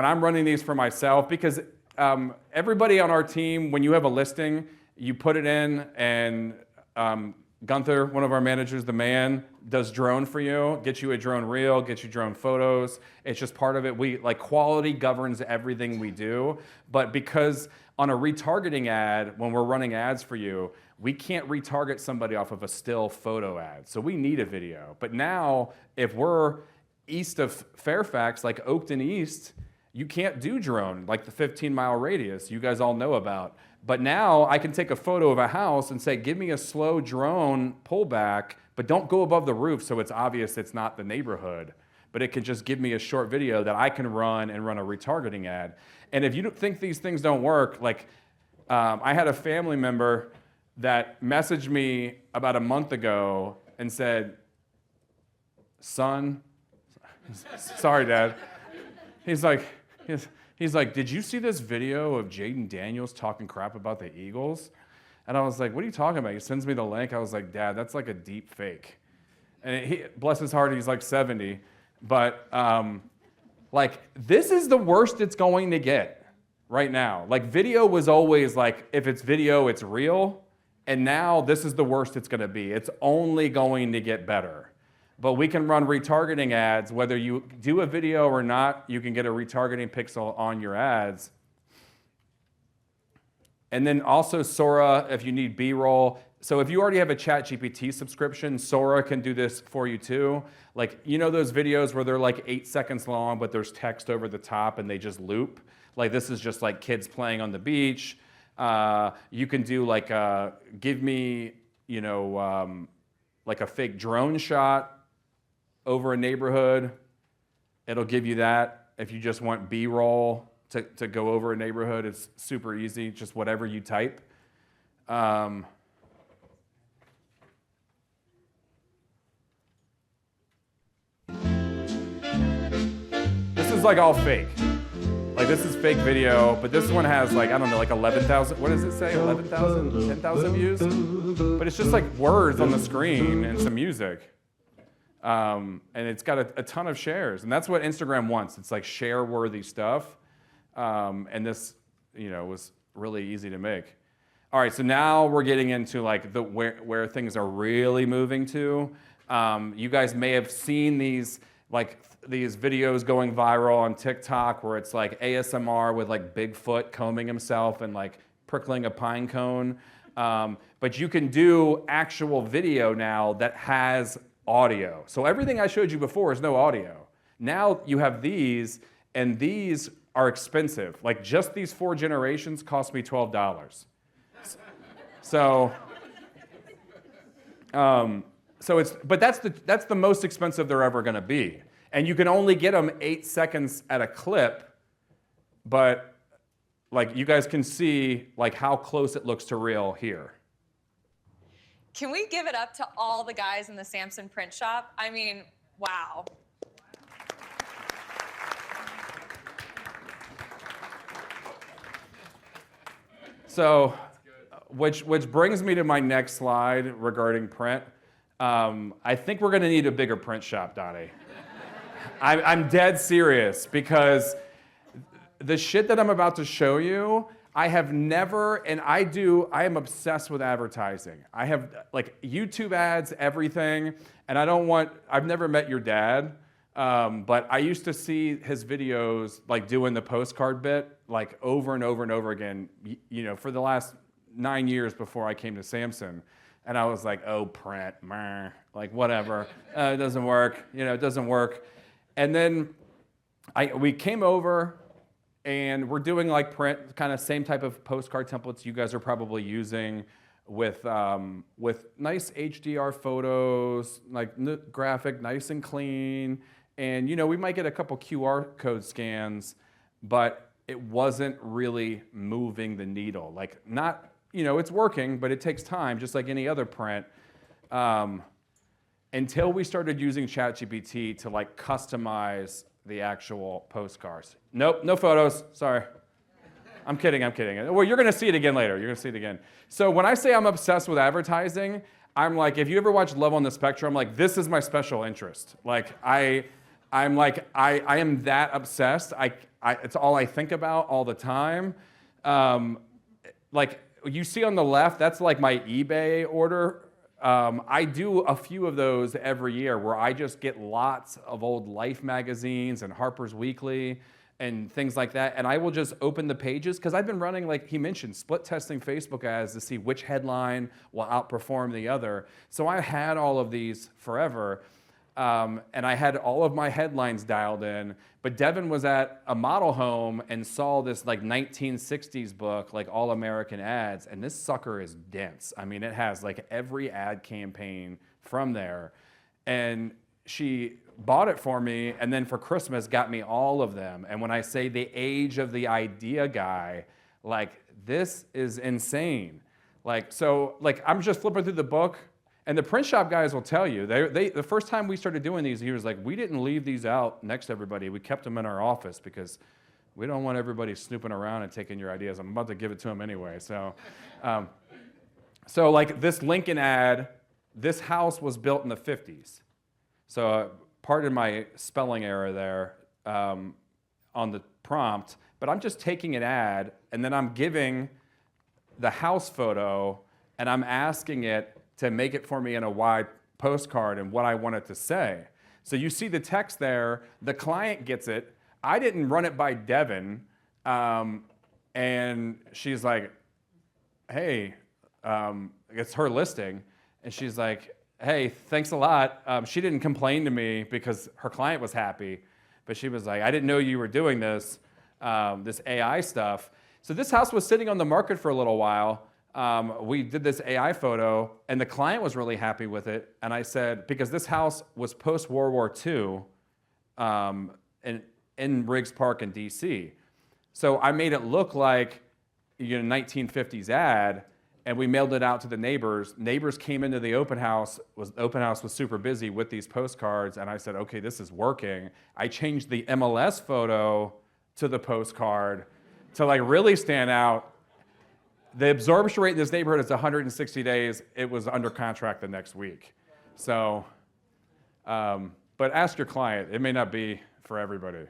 I'm running these for myself, because everybody on our team, when you have a listing, you put it in, and Gunther, one of our managers, the man, does drone for you, gets you a drone reel, gets you drone photos. It's just part of it. We like quality governs everything we do, but because on a retargeting ad, when we're running ads for you, we can't retarget somebody off of a still photo ad. So we need a video. But now, if we're east of Fairfax, like Oakton East, you can't do drone, like the 15-mile radius you guys all know about. But now I can take a photo of a house and say, give me a slow drone pullback, but don't go above the roof so it's obvious it's not the neighborhood. But it can just give me a short video that I can run and run a retargeting ad. And if you don't think these things don't work, like I had a family member that messaged me about a month ago and said, son, sorry, Dad. He's like, did you see this video of Jaden Daniels talking crap about the Eagles? And I was like, what are you talking about? He sends me the link. I was like, Dad, that's like a deep fake. And he, bless his heart, he's like 70. But like, this is the worst it's going to get right now. Like, video was always like, if it's video, it's real. And now this is the worst it's going to be. It's only going to get better. But we can run retargeting ads. Whether you do a video or not, you can get a retargeting pixel on your ads. And then also Sora, if you need B-roll. So if you already have a ChatGPT subscription, Sora can do this for you too. Like, you know those videos where they're like 8 seconds long, but there's text over the top and they just loop? Like, this is just like kids playing on the beach. You can do like, give me, you know, like a fake drone shot over a neighborhood. It'll give you that. If you just want B-roll to go over a neighborhood, it's super easy, just whatever you type. This is like all fake. Like, this is fake video, but this one has like, I don't know, like 11,000, what does it say? 11,000, 10,000 views? But it's just like words on the screen and some music. And it's got a ton of shares. And that's what Instagram wants. It's like share-worthy stuff. And this, you know, was really easy to make. All right, so now we're getting into like the where things are really moving to. You guys may have seen these videos going viral on TikTok where it's like ASMR with like Bigfoot combing himself and like prickling a pine cone. But you can do actual video now that has audio. So everything I showed you before is no audio. Now you have these, and these are expensive. Like, just these 4 generations cost me $12. So but that's the most expensive they're ever going to be. And you can only get them 8 seconds at a clip, but like, you guys can see like how close it looks to real here. Can we give it up to all the guys in the Samson print shop? I mean, wow. So, which brings me to my next slide regarding print. I think we're going to need a bigger print shop, Donnie. I'm dead serious, because the shit that I'm about to show you, I have never, and I am obsessed with advertising. I have like YouTube ads, everything, and I've never met your dad, but I used to see his videos like doing the postcard bit like over and over and over again, you know, for the last 9 years before I came to Samson. And I was like, oh, print, meh, like whatever, it doesn't work, you know, it doesn't work. And then we came over, and we're doing like print, kind of same type of postcard templates you guys are probably using with nice HDR photos, like graphic, nice and clean. And, you know, we might get a couple QR code scans, but it wasn't really moving the needle. Like, not, you know, it's working, but it takes time, just like any other print. Until we started using ChatGPT to like customize the actual postcards. Nope, no photos, sorry. I'm kidding. Well, you're gonna see it again later, you're gonna see it again. So when I say I'm obsessed with advertising, I'm like, if you ever watch Love on the Spectrum, like, this is my special interest. Like, I am that obsessed. It's all I think about all the time. Like, you see on the left, that's like my eBay order. I do a few of those every year where I just get lots of old Life magazines and Harper's Weekly and things like that, and I will just open the pages because I've been running, like he mentioned, split testing Facebook ads to see which headline will outperform the other. So I had all of these forever, and I had all of my headlines dialed in, but Devin was at a model home and saw this like 1960s book, like All American Ads, and this sucker is dense. I mean, it has like every ad campaign from there, and she bought it for me, and then for Christmas got me all of them. And when I say the age of the idea guy, like this is insane. Like, so like I'm just flipping through the book, and the print shop guys will tell you, the first time we started doing these, he was like, we didn't leave these out next to everybody. We kept them in our office because we don't want everybody snooping around and taking your ideas. I'm about to give it to him anyway. So, so like this Lincoln ad, this house was built in the 50s. So pardon my spelling error there on the prompt, but I'm just taking an ad and then I'm giving the house photo and I'm asking it to make it for me in a wide postcard and what I want it to say. So you see the text there, the client gets it. I didn't run it by Devin, and she's like, hey, it's her listing, and she's like, hey, thanks a lot. She didn't complain to me because her client was happy, but she was like, I didn't know you were doing this, this AI stuff. So this house was sitting on the market for a little while. We did this AI photo, and the client was really happy with it. And I said, because this house was post-World War II in Riggs Park in DC. So I made it look like 1950s ad, and we mailed it out to the neighbors. Neighbors came into the open house. The open house was super busy with these postcards, and I said, okay, this is working. I changed the MLS photo to the postcard to like really stand out. The absorption rate in this neighborhood is 160 days. It was under contract the next week. So, but ask your client. It may not be for everybody.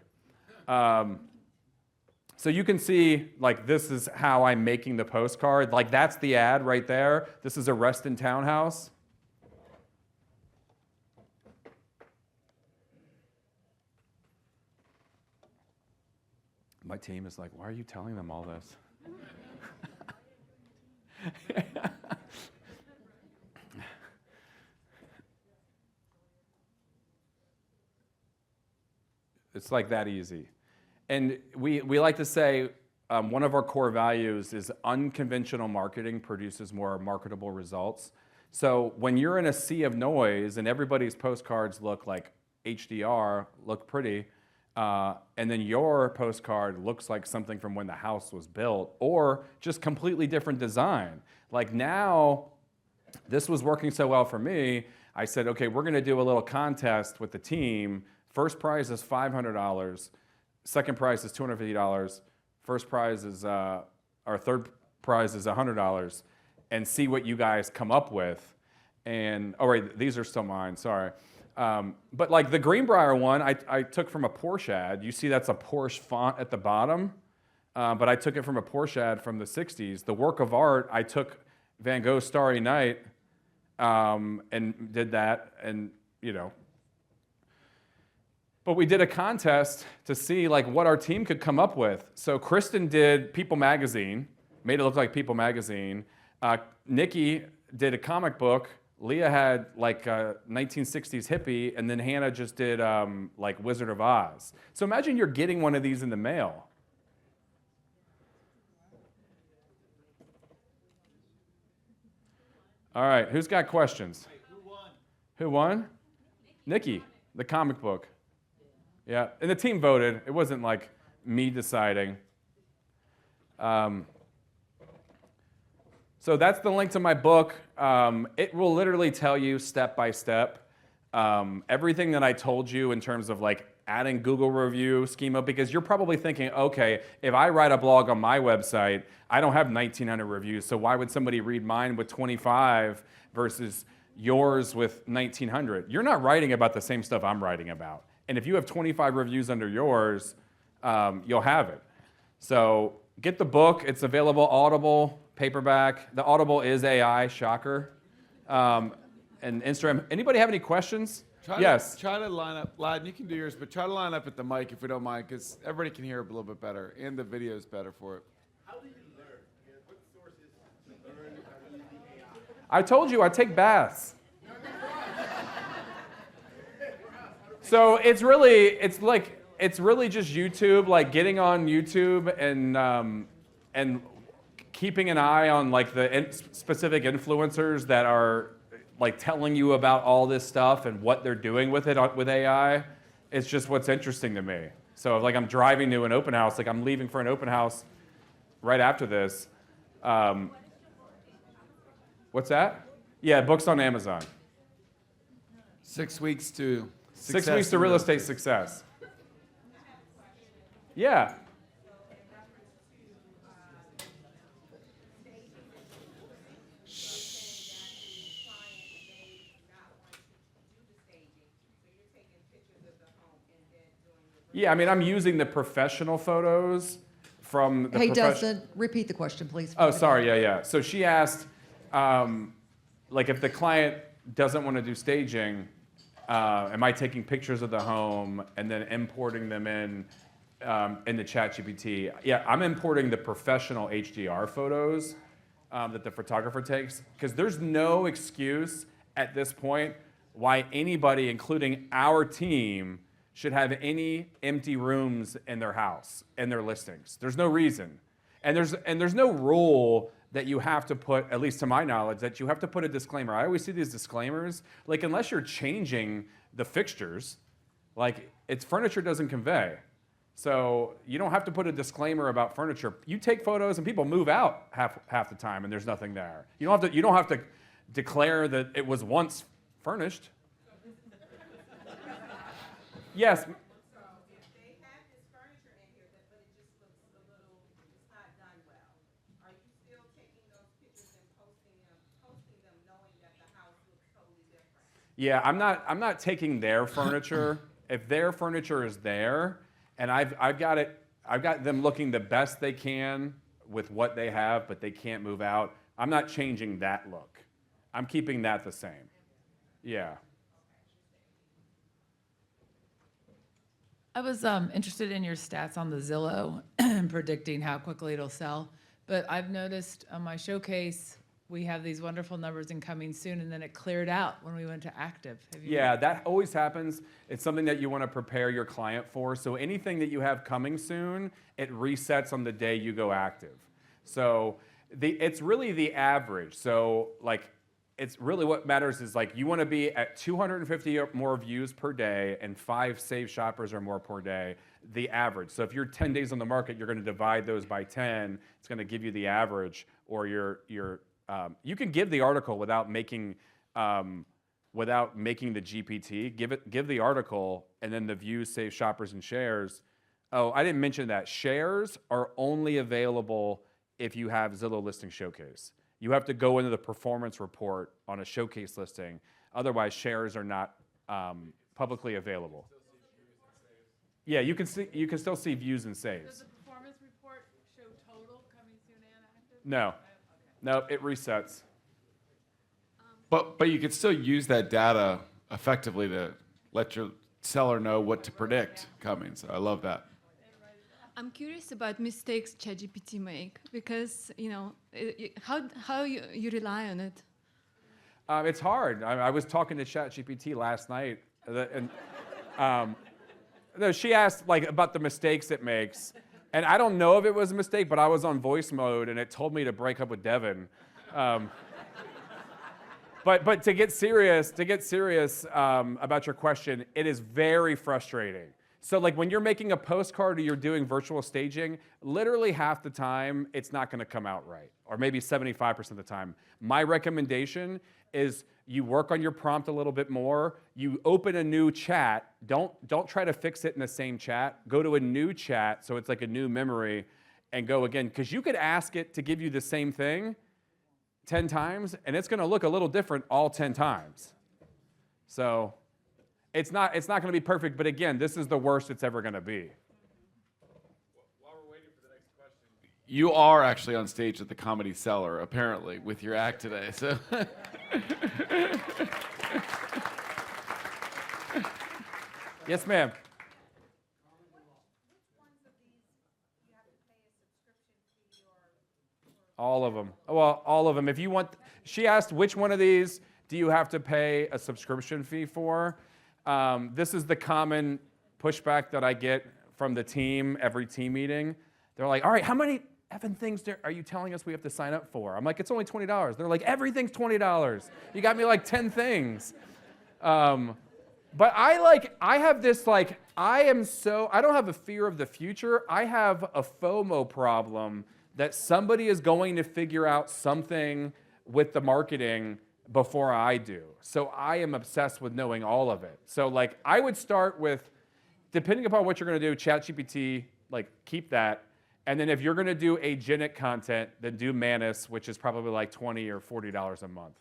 So you can see, like, this is how I'm making the postcard. Like, that's the ad right there. This is a Reston townhouse. My team is like, why are you telling them all this? It's like that easy. And we like to say one of our core values is unconventional marketing produces more marketable results. So when you're in a sea of noise and everybody's postcards look like HDR, look pretty, and then your postcard looks like something from when the house was built, or just completely different design. Like now, this was working so well for me, I said, okay, we're gonna do a little contest with the team. First prize is $500, second prize is $250, first prize is, our third prize is $100, and see what you guys come up with. And, oh wait, these are still mine, sorry. But like the Greenbrier one, I took from a Porsche ad. You see that's a Porsche font at the bottom, but I took it from a Porsche ad from the 60s. The work of art, I took Van Gogh's Starry Night and did that, and but we did a contest to see like what our team could come up with. So Kristen did People Magazine, made it look like People Magazine. Nikki did a comic book. Leah had like a 1960s hippie, and then Hannah just did like Wizard of Oz. So imagine you're getting one of these in the mail. All right, who's got questions? Wait, who won? Who won? Nikki, the comic book. Yeah, and the team voted. It wasn't like me deciding. So that's the link to my book. It will literally tell you step by step everything that I told you in terms of like adding Google review schema, because you're probably thinking, okay, if I write a blog on my website, I don't have 1,900 reviews, so why would somebody read mine with 25 versus yours with 1,900? You're not writing about the same stuff I'm writing about. And if you have 25 reviews under yours, you'll have it. So get the book. It's available Audible, paperback. The Audible is AI, shocker. and Instagram. Anybody have any questions? Try to line up, Laden, you can do yours, but try to line up at the mic if we don't mind, because everybody can hear a little bit better, and the video is better for it. How do you learn? What sources to learn how to use the AI? I told you I take baths. So it's really just YouTube, like getting on YouTube and keeping an eye on like the specific influencers that are like telling you about all this stuff and what they're doing with it with AI. It's just what's interesting to me. So like I'm driving to an open house, like I'm leaving for an open house right after this. What's that? Yeah, books on Amazon. 6 weeks to success. 6 weeks to real estate success. Yeah. Yeah, I mean, I'm using the professional photos from the Hey, Dustin, repeat the question, please. Oh, sorry, yeah. So she asked, like, if the client doesn't want to do staging, am I taking pictures of the home and then importing them into ChatGPT? Yeah, I'm importing the professional HDR photos that the photographer takes, because there's no excuse at this point why anybody, including our team, should have any empty rooms in their house, in their listings. There's no reason. And there's no rule that you have to put, at least to my knowledge, that you have to put a disclaimer. I always see these disclaimers, like unless you're changing the fixtures, like it's furniture doesn't convey. So you don't have to put a disclaimer about furniture. You take photos and people move out half the time and there's nothing there. You don't have to declare that it was once furnished. Yes. So if they have this furniture in here, but it just looks a little, it's not done well, are you still taking those pictures and posting them knowing that the house looks totally different? Yeah, I'm not taking their furniture. If their furniture is there, and I've got them looking the best they can with what they have, but they can't move out, I'm not changing that look. I'm keeping that the same. Yeah. I was interested in your stats on the Zillow and predicting how quickly it'll sell. But I've noticed on my showcase, we have these wonderful numbers in coming soon, and then it cleared out when we went to active. Yeah, that always happens. It's something that you want to prepare your client for. So anything that you have coming soon, it resets on the day you go active. So it's really the average. So like, it's really what matters is like you want to be at 250 or more views per day and 5 saved shoppers or more per day, the average. So if you're 10 days on the market, you're going to divide those by 10. It's going to give you the average, or you can give the article without making the GPT. Give the article and then the views, saved shoppers, and shares. Oh, I didn't mention that. Shares are only available if you have Zillow Listing Showcase. You have to go into the performance report on a showcase listing. Otherwise, shares are not publicly available. Yeah, you can still see views and saves. Does the performance report show total coming soon and active? No, no, it resets. But you could still use that data effectively to let your seller know what to predict coming. So I love that. I'm curious about mistakes ChatGPT make, because how you rely on it. It's hard. I was talking to ChatGPT last night, and she asked like about the mistakes it makes, and I don't know if it was a mistake, but I was on voice mode and it told me to break up with Devin. But to get serious about your question, it is very frustrating. So like when you're making a postcard or you're doing virtual staging, literally half the time it's not going to come out right, or maybe 75% of the time. My recommendation is you work on your prompt a little bit more. You open a new chat. Don't try to fix it in the same chat. Go to a new chat so it's like a new memory and go again, because you could ask it to give you the same thing 10 times and it's going to look a little different all 10 times. So it's not going to be perfect, but again, this is the worst it's ever going to be. While we're waiting for the next question, you are actually on stage at the Comedy Cellar, apparently, with your act today. So. Yes, ma'am. All of them. Well, all of them. If you want, she asked which one of these do you have to pay a subscription fee for? This is the common pushback that I get from the team every team meeting. They're like, all right, how many effing things are you telling us we have to sign up for? I'm like, it's only $20. They're like, everything's $20. You got me like 10 things. But I have this like, I don't have a fear of the future. I have a FOMO problem that somebody is going to figure out something with the marketing before I do. So I am obsessed with knowing all of it. So like I would start with, depending upon what you're gonna do, ChatGPT, like keep that. And then if you're gonna do agentic content, then do Manus, which is probably like $20 or $40 a month.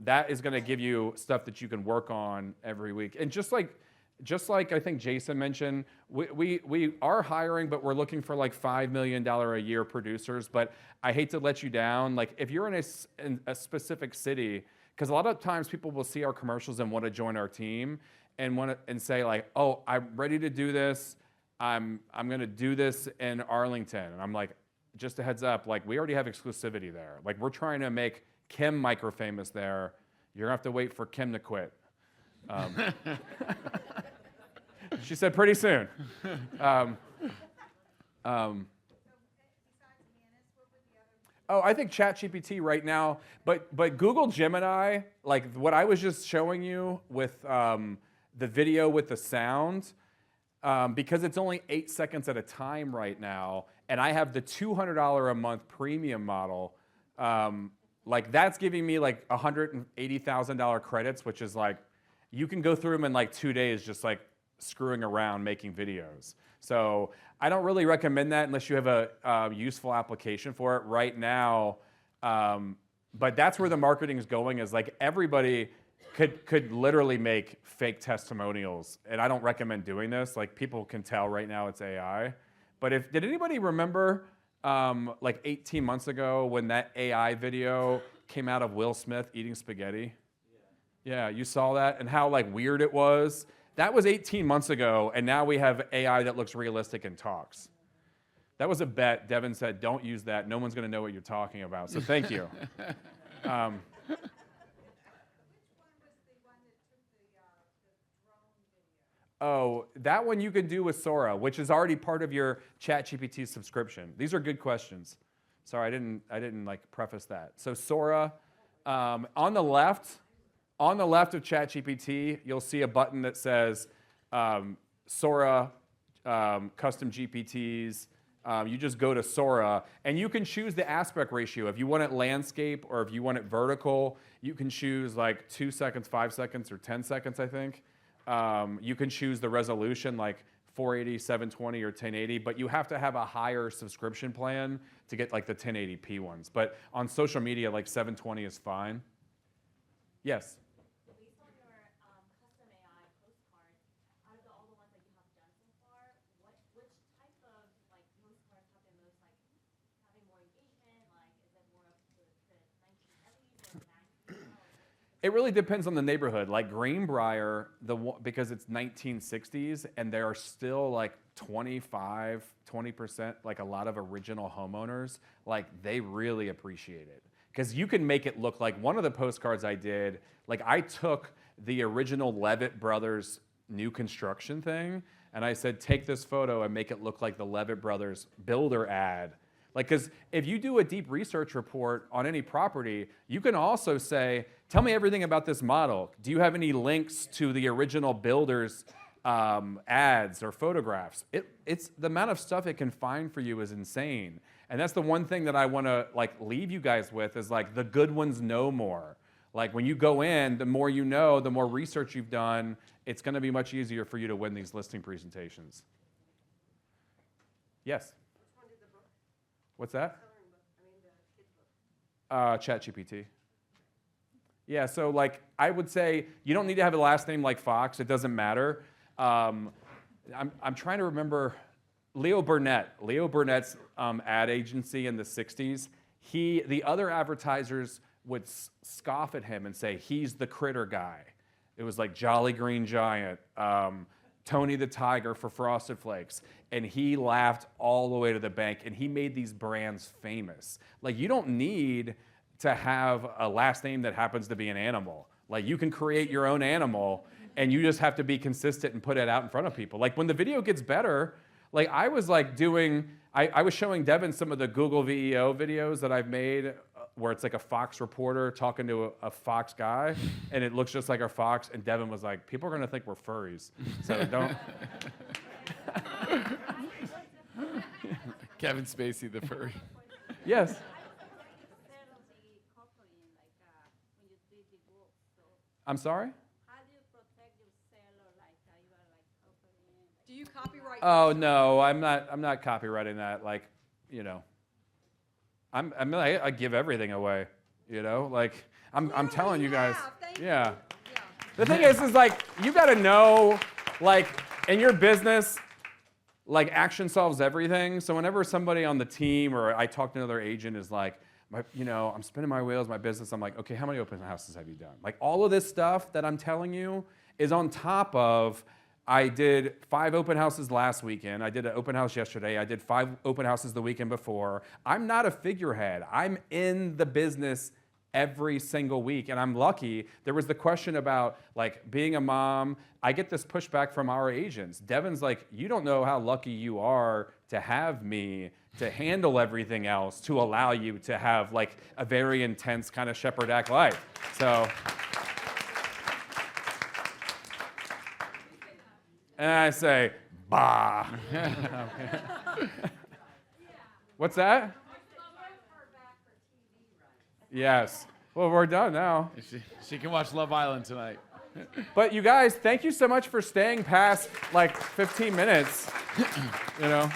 That is gonna give you stuff that you can work on every week. And just like I think Jason mentioned, we are hiring, but we're looking for like $5 million a year producers. But I hate to let you down. Like if you're in a specific city, because a lot of times people will see our commercials and want to join our team and say like, oh, I'm ready to do this. I'm gonna do this in Arlington. And I'm like, just a heads up, like we already have exclusivity there. Like we're trying to make Kim micro famous there. You're gonna have to wait for Kim to quit. She said pretty soon. Oh, I think ChatGPT right now, but Google Gemini, like what I was just showing you with the video with the sound, because it's only 8 seconds at a time right now, and I have the $200 a month premium model, like that's giving me like $180,000 credits, which is like, you can go through them in like 2 days just like screwing around making videos. So I don't really recommend that unless you have a useful application for it right now. But that's where the marketing is going, is like everybody could literally make fake testimonials. And I don't recommend doing this. Like people can tell right now it's AI. But did anybody remember like 18 months ago when that AI video came out of Will Smith eating spaghetti? Yeah, you saw that and how like weird it was. That was 18 months ago, and now we have AI that looks realistic and talks. That was a bet. Devin said, don't use that. No one's going to know what you're talking about, so thank you. Oh, that one you can do with Sora, which is already part of your ChatGPT subscription. These are good questions. Sorry, I didn't like preface that. So Sora, on the left of ChatGPT, you'll see a button that says Sora, custom GPTs. You just go to Sora, and you can choose the aspect ratio. If you want it landscape or if you want it vertical, you can choose like 2 seconds, 5 seconds, or 10 seconds, I think. You can choose the resolution, like 480, 720, or 1080, but you have to have a higher subscription plan to get like the 1080p ones. But on social media, like 720 is fine. Yes? Based on your custom AI postcards, out of all the ones that you have done so far, which type of like postcards have been most like having more engagement? Like, is it more of the 1970s or 90s? It really depends on the neighborhood. Like Greenbrier, because it's 1960s and there are still like 20%, like a lot of original homeowners, like they really appreciate it. Because you can make it look like one of the postcards I did, like I took the original Levitt Brothers new construction thing and I said, take this photo and make it look like the Levitt Brothers builder ad. Like, because if you do a deep research report on any property, you can also say, tell me everything about this model. Do you have any links to the original builder's ads or photographs? It's the amount of stuff it can find for you is insane. And that's the one thing that I want to like leave you guys with is like the good ones know more. Like when you go in, the more you know, the more research you've done, it's going to be much easier for you to win these listing presentations. Yes? What's that? ChatGPT. Yeah, so like I would say you don't need to have a last name like Fox. It doesn't matter. I'm trying to remember. Leo Burnett's ad agency in the 60s, the other advertisers would scoff at him and say, he's the critter guy. It was like Jolly Green Giant, Tony the Tiger for Frosted Flakes. And he laughed all the way to the bank, and he made these brands famous. Like, you don't need to have a last name that happens to be an animal. Like, you can create your own animal, and you just have to be consistent and put it out in front of people. Like, when the video gets better, like, I was showing Devin some of the Google VEO videos that I've made where it's like a Fox reporter talking to a Fox guy, and it looks just like a fox, and Devin was like, people are gonna think we're furries, so don't. Kevin Spacey, the furry. Yes. I'm sorry? Do you copyright? Oh no, I'm not copywriting that. Like, you know, I give everything away. You know, like I'm telling you guys. Yeah. The thing is like you got to know, like in your business, like action solves everything. So whenever somebody on the team or I talk to another agent is like, I'm spinning my wheels, my business. I'm like, okay, how many open houses have you done? Like all of this stuff that I'm telling you is on top of. I did 5 open houses last weekend. I did an open house yesterday. I did 5 open houses the weekend before. I'm not a figurehead. I'm in the business every single week, and I'm lucky. There was the question about like being a mom. I get this pushback from our agents. Devin's like, you don't know how lucky you are to have me to handle everything else, to allow you to have like a very intense kind of shepherd act life. So. And I say, bah. What's that? Yes. Well, we're done now. She can watch Love Island tonight. But you guys, thank you so much for staying past like 15 minutes. You know.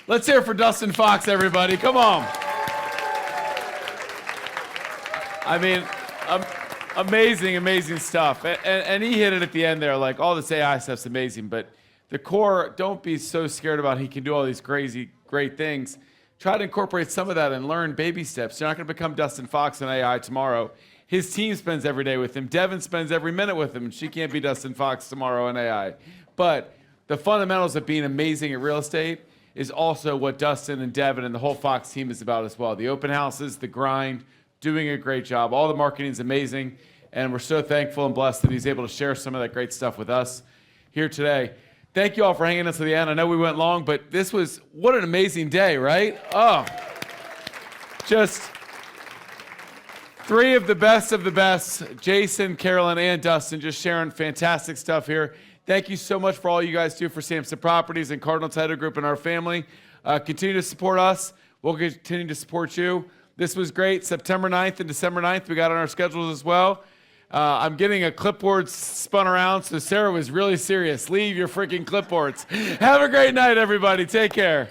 Let's hear it for Dustin Fox, everybody. Come on. I mean, amazing stuff. And he hit it at the end there. Like, all this AI stuff's amazing, but the core, don't be so scared about he can do all these crazy, great things. Try to incorporate some of that and learn baby steps. You're not going to become Dustin Fox in AI tomorrow. His team spends every day with him. Devin spends every minute with him. She can't be Dustin Fox tomorrow in AI. But the fundamentals of being amazing at real estate is also what Dustin and Devin and the whole Fox team is about as well. The open houses, the grind, doing a great job. All the marketing is amazing, and we're so thankful and blessed that he's able to share some of that great stuff with us here today. Thank you all for hanging us to the end. I know we went long, but what an amazing day, right? Oh, just 3 of the best, Jason, Carolyn, and Dustin, just sharing fantastic stuff here. Thank you so much for all you guys do for Sampson Properties and Cardinal Title Group and our family. Continue to support us. We'll continue to support you. This was great. September 9th and December 9th, we got on our schedules as well. I'm getting a clipboard spun around, so Sarah was really serious. Leave your freaking clipboards. Have a great night, everybody. Take care.